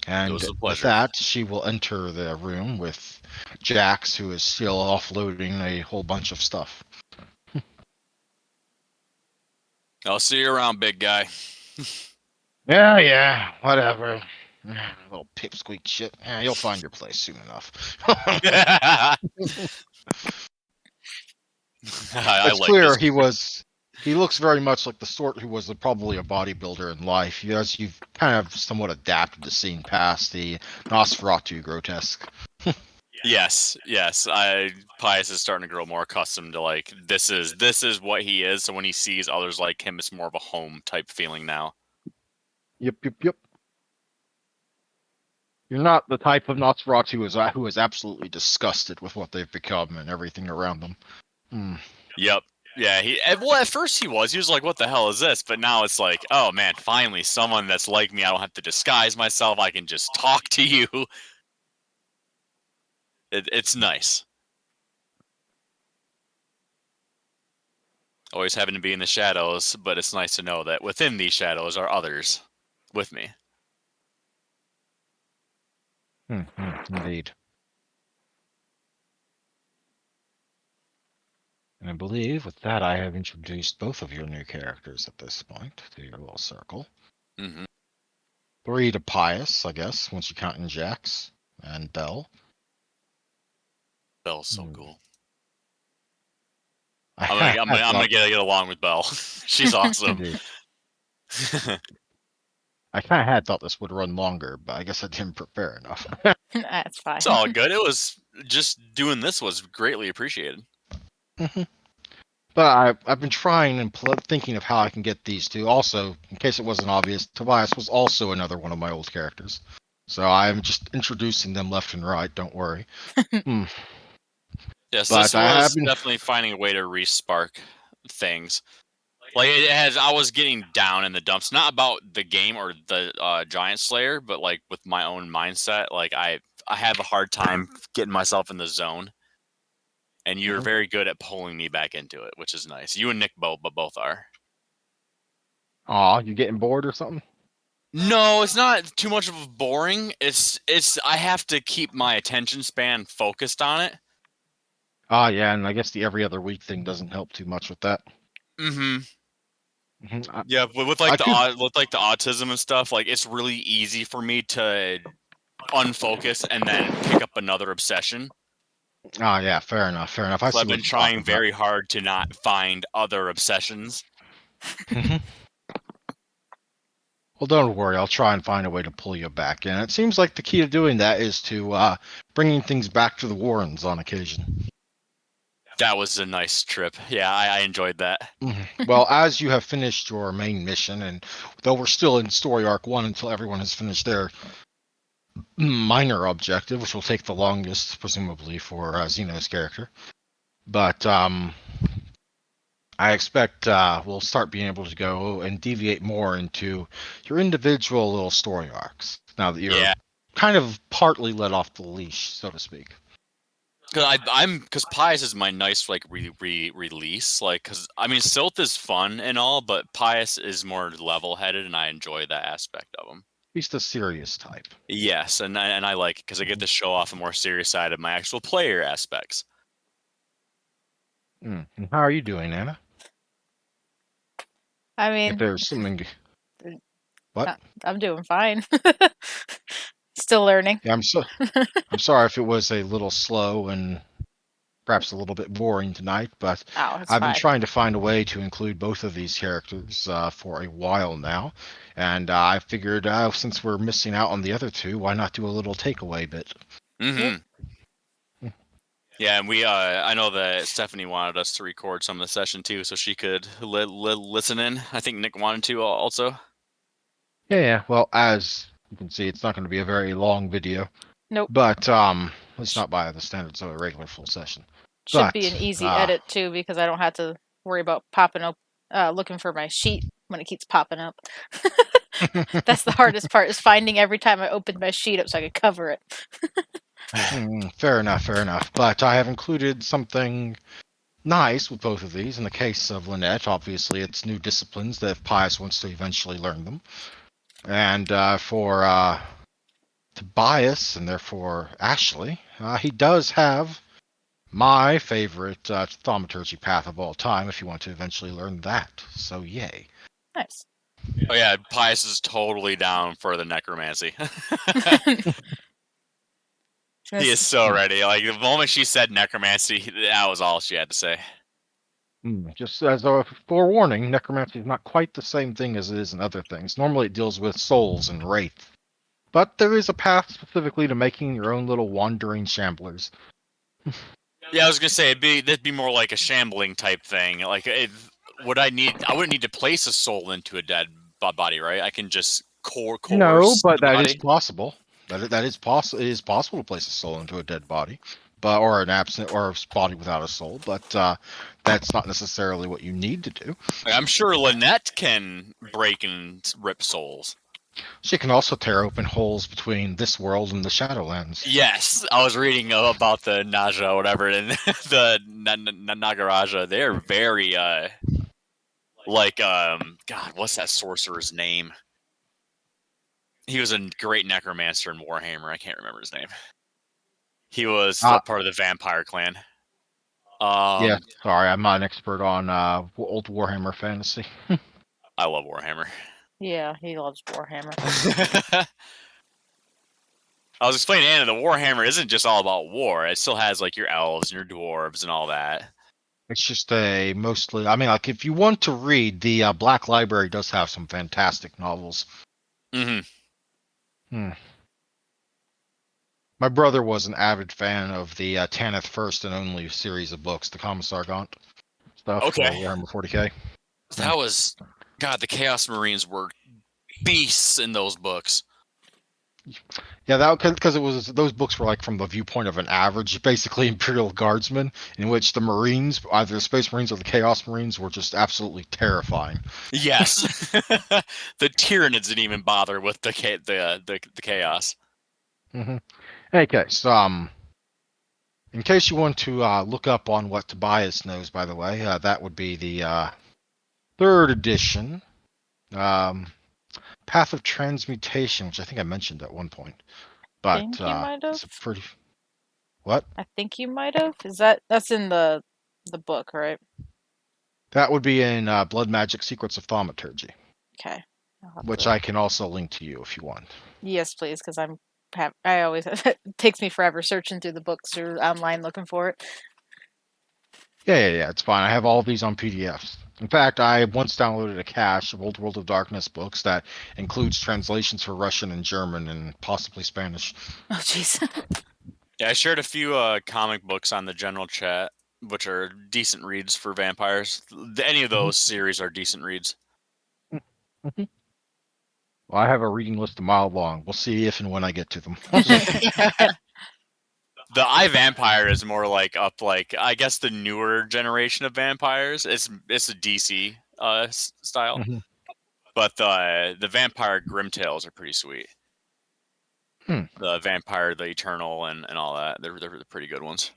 And was a with pleasure. that, she will enter the room with Jax, who is still offloading a whole bunch of stuff. I'll see you around, big guy. Yeah, whatever. Little pipsqueak shit. Yeah, you'll find your place soon enough. I It's like clear this. he was he looks very much like the sort who was probably a bodybuilder in life. As you've kind of somewhat adapted to seeing past the Nosferatu grotesque. Yes, yes. Pius is starting to grow more accustomed to like this is what he is. So when he sees others like him, it's more of a home type feeling now. Yep. You're not the type of Nosferatu who is absolutely disgusted with what they've become and everything around them. Yep. Yeah. Well, at first he was like, "What the hell is this?" But now it's like, "Oh man, finally someone that's like me. I don't have to disguise myself. I can just talk to you." It's nice. Always having to be in the shadows, but it's nice to know that within these shadows are others with me. Indeed. And I believe with that I have introduced both of your new characters at this point to your little circle. Mm-hmm. 3 to Pius, I guess, once you count in Jax and Bell. Belle's so cool. I I'm gonna get along with Belle. She's awesome. I kind of had thought this would run longer, but I guess I didn't prepare enough. That's fine. It's all good. It was just doing this was greatly appreciated. But I've been trying and thinking of how I can get these two. Also, in case it wasn't obvious, Tobias was also another one of my old characters. So I'm just introducing them left and right, don't worry. Yes, But this was definitely finding a way to re-spark things. Like I was getting down in the dumps, not about the game or the Giant Slayer, but like with my own mindset. Like I have a hard time getting myself in the zone, and you're very good at pulling me back into it, which is nice. You and Nick both are. Aw, you getting bored or something? No, it's not too much of a boring. It's I have to keep my attention span focused on it. Yeah, and I guess the every other week thing doesn't help too much with that. Mm-hmm. Mm-hmm. Yeah, with like the autism and stuff, like it's really easy for me to unfocus and then pick up another obsession. Yeah, fair enough. I So see I've what been you're talking trying about. very hard to not find other obsessions. Well, don't worry. I'll try and find a way to pull you back in. It seems like the key to doing that is to bringing things back to the Warrens on occasion. That was a nice trip. Yeah, I enjoyed that. Well, as you have finished your main mission, and though we're still in story arc 1 until everyone has finished their minor objective, which will take the longest, presumably, for Xeno's character. But I expect we'll start being able to go and deviate more into your individual little story arcs now that you're kind of partly let off the leash, so to speak. Because Pius is my nice like release, like because I mean Silt is fun and all, but Pius is more level headed, and I enjoy that aspect of him. He's the serious type. Yes, and I like it because I get to show off a more serious side of my actual player aspects. And how are you doing, Anna? I mean, if there's something. What? I'm doing fine. Still learning. Yeah, I'm sorry if it was a little slow and perhaps a little bit boring tonight, but I've been trying to find a way to include both of these characters for a while now, and I figured since we're missing out on the other two, why not do a little takeaway bit? Mm-hmm. Yeah, and I know that Stephanie wanted us to record some of the session too, so she could listen in. I think Nick wanted to also. Yeah. Well, as you can see, it's not going to be a very long video. Nope. But it's not by the standards of a regular full session. Should be an easy edit too, because I don't have to worry about popping up, looking for my sheet when it keeps popping up. That's the hardest part, is finding every time I open my sheet up so I can cover it. Fair enough. But I have included something nice with both of these. In the case of Lynette, obviously it's new disciplines that if Pius wants to eventually learn them. And for Tobias, and therefore Ashley, he does have my favorite thaumaturgy path of all time if you want to eventually learn that. So yay. Nice. Oh yeah, Pius is totally down for the necromancy. He is so ready. Like the moment she said necromancy, that was all she had to say. Just as a forewarning, necromancy is not quite the same thing as it is in other things. Normally it deals with souls and wraith. But there is a path specifically to making your own little wandering shamblers. Yeah, I was gonna say that'd be more like a shambling type thing. Like, would I need? I wouldn't need to place a soul into a dead body, right? I can just No, coerce but the that is body. possible. That is possible. It is possible to place a soul into a dead body, but or an absent or a body without a soul. But that's not necessarily what you need to do. Like, I'm sure Lynette can break and rip souls. She can also tear open holes between this world and the Shadowlands. Yes, I was reading about the Naja, whatever, and the Nagaraja. They're very God, what's that sorcerer's name? He was a great necromancer in Warhammer. I can't remember his name. He was the part of the vampire clan. Yeah, sorry, I'm not an expert on old Warhammer fantasy. I love Warhammer. Yeah, he loves Warhammer. I was explaining to Anna, the Warhammer isn't just all about war. It still has like your elves and your dwarves and all that. It's just a mostly. I mean, like if you want to read, the Black Library does have some fantastic novels. Mm-hmm. My brother was an avid fan of the Tanith First and Only series of books, the Commissar Gaunt stuff for Okay. Warhammer 40k. That was, God, the Chaos Marines were beasts in those books. Yeah, that because it was those books were like from the viewpoint of an average, basically Imperial Guardsman, in which the Marines, either the Space Marines or the Chaos Marines, were just absolutely terrifying. Yes, the Tyranids didn't even bother with the chaos. Mm-hmm. Okay, so in case you want to look up on what Tobias knows, by the way, that would be the third edition, Path of Transmutation, which I think I mentioned at one point. But Think you might have. it's a pretty. What? I think you might have. That's in the book, right? That would be in Blood Magic Secrets of Thaumaturgy. Okay. Which I can also link to you if you want. Yes, please, because I always it takes me forever searching through the books or online looking for it. Yeah, it's fine. I have all of these on PDFs. In fact, I once downloaded a cache of Old World of Darkness books that includes translations for Russian and German and possibly Spanish. Oh, jeez. Yeah, I shared a few comic books on the general chat, which are decent reads for vampires. Any of those series are decent reads. Mm-hmm. Well, I have a reading list a mile long. We'll see if and when I get to them. The iVampire is more like I guess the newer generation of vampires. It's a DC style, but the Vampire Grimtales are pretty sweet. The Vampire, the Eternal, and all that. They're the pretty good ones.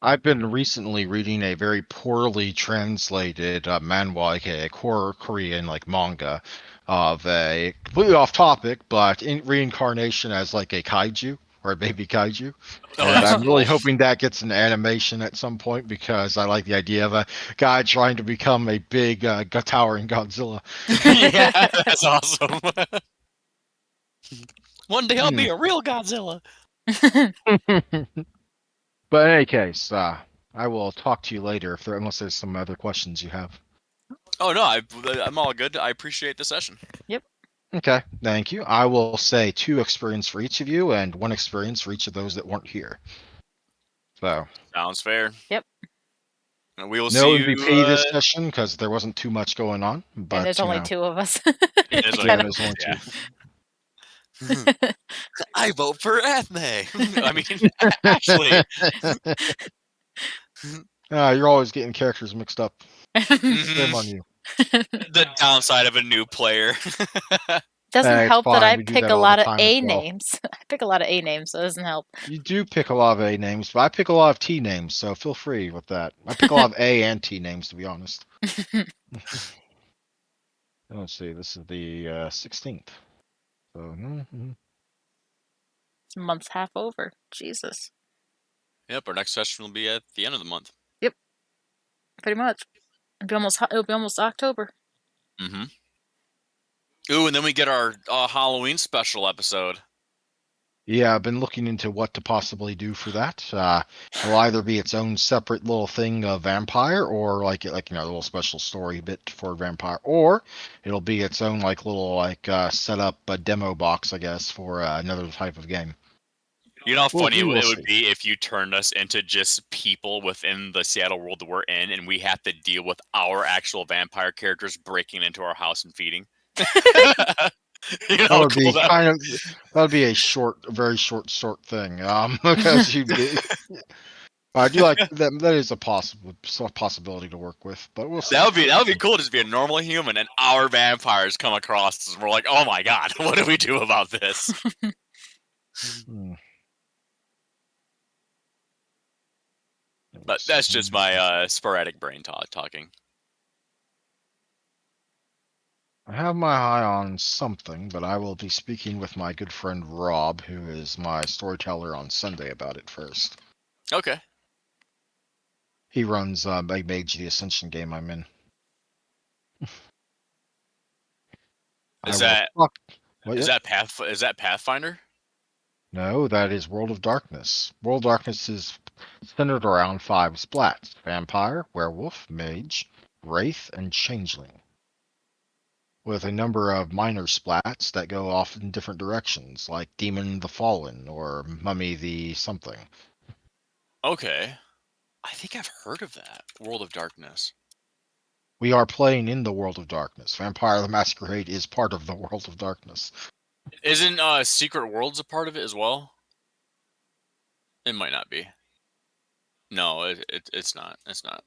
I've been recently reading a very poorly translated manhwa, aka Korean like manga, of a completely off topic, but in reincarnation as like a kaiju or a baby kaiju. And I'm really hoping that gets an animation at some point because I like the idea of a guy trying to become a big towering Godzilla. Yeah, that's awesome. One day I'll be a real Godzilla. But in any case, I will talk to you later unless there's some other questions you have. Oh no, I'm all good. I appreciate the session. Yep. Okay, thank you. I will say 2 experience for each of you and 1 experience for each of those that weren't here. So sounds fair. Yep. And we will no see MVP this session because there wasn't too much going on. But and there's only 2 of us. There's only 2. I vote for Ethne. I mean, actually. You're always getting characters mixed up. Shame on you. The downside of a new player. Doesn't help that I pick a lot of A names. I pick a lot of A names, so it doesn't help. You do pick a lot of A names, but I pick a lot of T names, so feel free with that. I pick a lot of A and T names, to be honest. Let's see, this is the 16th. So, It's a month's half over. Jesus. Yep, our next session will be at the end of the month. Yep. Pretty much. It'll be almost October. Ooh, and then we get our Halloween special episode. Yeah, I've been looking into what to possibly do for that. It'll either be its own separate little thing of vampire, or like a little special story bit for vampire, or it'll be its own like little set up a demo box, I guess, for another type of game. You know how funny We will it would see. be if you turned us into just people within the Seattle world that we're in, and we have to deal with our actual vampire characters breaking into our house and feeding. You know That how would cool be that. that would be a very short thing. Because you'd be. I do like that. That is a possibility to work with, but we'll see. That would be cool. Just be a normal human, and our vampires come across us, and we're like, "Oh my god, what do we do about this?" Hmm. But that's just my sporadic brain talking. I have my eye on something, but I will be speaking with my good friend Rob, who is my storyteller, on Sunday about it first. Okay, He runs Mage the Ascension game I'm in. I is will that talk. What? Yep. is that Pathfinder? No, that is World of Darkness. World of Darkness is centered around 5 splats: Vampire, Werewolf, Mage, Wraith, and Changeling, with a number of minor splats that go off in different directions, like Demon the Fallen or Mummy the something. Okay, I think I've heard of that. World of Darkness. We are playing in the World of Darkness. Vampire the Masquerade is part of the World of Darkness. Isn't Secret Worlds a part of it as well? It might not be. No, it's not. It's not.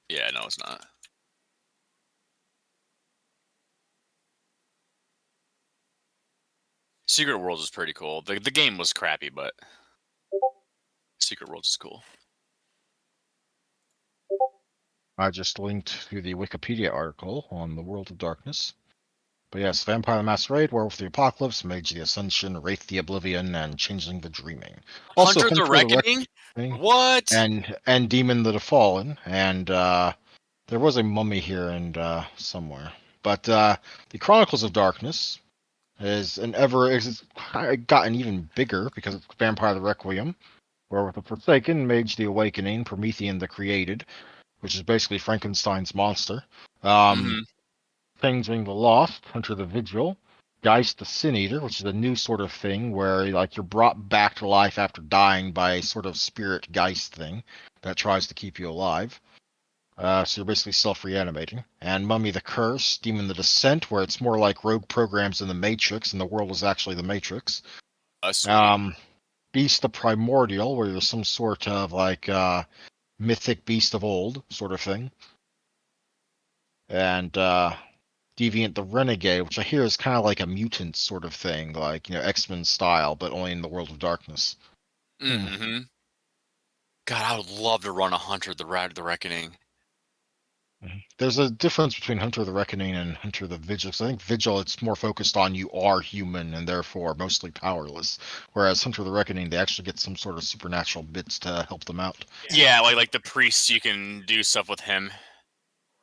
Yeah, no, it's not. Secret Worlds is pretty cool. The game was crappy, but Secret Worlds is cool. I just linked to the Wikipedia article on the World of Darkness. But yes, Vampire the Masquerade, Werewolf the Apocalypse, Mage the Ascension, Wraith the Oblivion, and Changeling the Dreaming. Also, Hunter the Hunter the Reckoning? Reckoning What? and Demon the Fallen, and there was a mummy here and somewhere. But the Chronicles of Darkness is it's gotten even bigger because it's Vampire the Requiem, Werewolf the Forsaken, Mage the Awakening, Promethean the Created, which is basically Frankenstein's monster. Um, Mm-hmm. Changeling the Lost, Hunter the Vigil, Geist the Sin Eater, which is a new sort of thing where like you're brought back to life after dying by a sort of spirit geist thing that tries to keep you alive. So you're basically self-reanimating. And Mummy the Curse, Demon the Descent, where it's more like rogue programs in the Matrix, and the world is actually the Matrix. Sweet. Um, Beast the Primordial, where you're some sort of mythic beast of old sort of thing. And Deviant the Renegade, which I hear is kind of like a mutant sort of thing, like X-Men style, but only in the World of Darkness. Hmm. Mm-hmm. God, I would love to run a Hunter the Reckoning. There's a difference between Hunter the Reckoning and Hunter the Vigil. 'Cause I think Vigil, it's more focused on you are human and therefore mostly powerless, whereas Hunter the Reckoning, they actually get some sort of supernatural bits to help them out. Yeah, like the priests, you can do stuff with him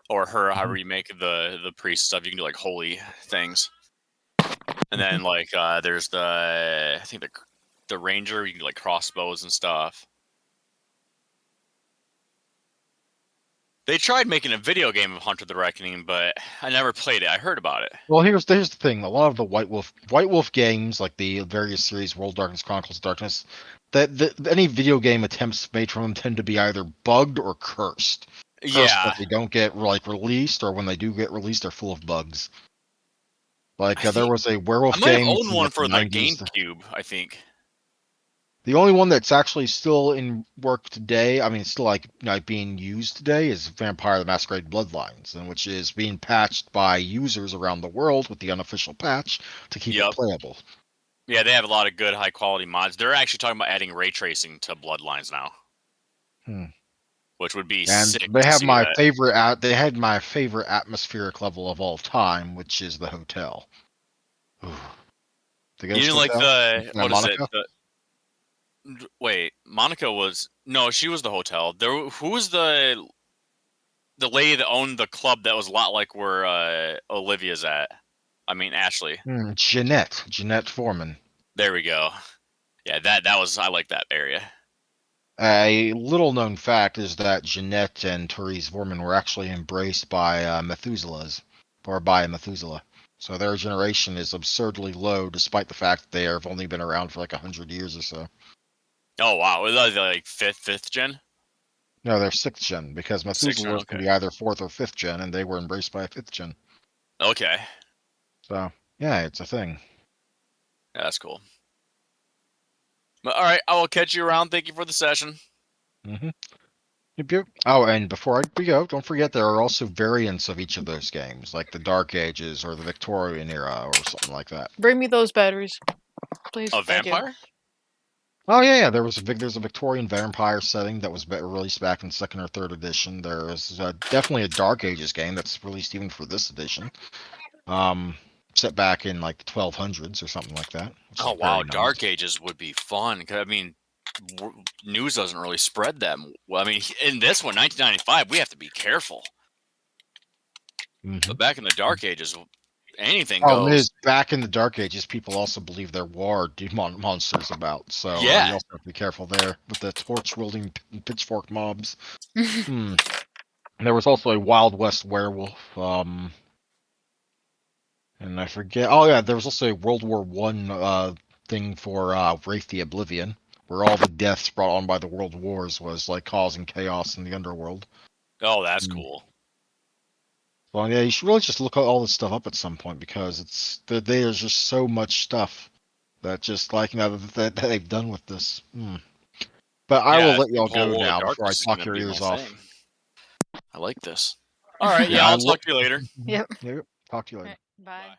or her. However Mhm. you make the priest stuff, you can do like holy things. And Mhm. then like there's I think the ranger, you can do like crossbows and stuff. They tried making a video game of Hunter the Reckoning, but I never played it. I heard about it. Well, here's the thing: a lot of the White Wolf games, like the various series, World of Darkness, Chronicles of Darkness, that any video game attempts made from them tend to be either bugged or cursed. Cursed Yeah, that they don't get released, or when they do get released, they're full of bugs. Like I there think was a I werewolf might have game owned from one like the for the 90s. GameCube. I think. The only one that's actually still in work today, I mean, it's still like being used today, is Vampire the Masquerade Bloodlines, and which is being patched by users around the world with the unofficial patch to keep it Yep. playable. Yeah, they have a lot of good high quality mods. They're actually talking about adding ray tracing to Bloodlines now, Hmm. which would be And sick they to have see my that. favorite. They had my favorite atmospheric level of all time, which is the hotel. Ooh. The You Ghost didn't like Hotel, the what is it? Monaco. Wait, Monica was no, she was the hotel. Who was the lady that owned the club that was a lot like where Olivia's at? I mean Ashley. Jeanette Foreman. There we go. Yeah, that was I like that area. A little known fact is that Jeanette and Therese Vorman were actually embraced by Methuselah's, or by Methuselah. So their generation is absurdly low, despite the fact that they have only been around for like 100 years or so. Oh wow, was that like fifth gen? No, they're 6th gen, because 6th gen, Methuselah can okay. be either 4th or 5th gen, and they were embraced by a 5th gen. Okay. So, yeah, it's a thing. Yeah, that's cool. But, all right, I will catch you around. Thank you for the session. Mm-hmm. Yep. Oh, and before we go, don't forget there are also variants of each of those games, like the Dark Ages or the Victorian era or something like that. Bring me those batteries, please. A Thank you. vampire? Oh yeah. There's a Victorian vampire setting that was released back in 2nd or 3rd edition. There is definitely a Dark Ages game that's released even for this edition. Set back in like the 1200s or something like that, which is Oh wow, very nice. Dark Ages would be fun. 'Cause, I mean, news doesn't really spread them. Well, I mean, in this one, 1995, we have to be careful. Mm-hmm. But back in the Dark Ages, anything Problem goes. is, back in the Dark Ages, people also believe there were demon monsters about, so Yeah. you also have to be careful there with the torch-wielding pitchfork mobs. Hmm. And there was also a Wild West werewolf, and I forget. Oh yeah, there was also a World War One thing for Wraith the Oblivion, where all the deaths brought on by the World Wars was like causing chaos in the underworld. Oh, that's Hmm. cool. Well, yeah, you should really just look all this stuff up at some point because there's just so much stuff that just like that they've done with this. But I will Yeah, let the y'all whole go world of now before I darkness is talk going to your be my ears off. thing. I like this. All right, Yeah, yeah, I'll talk to you later. Yep. Yep. Talk to you later. Bye. Bye.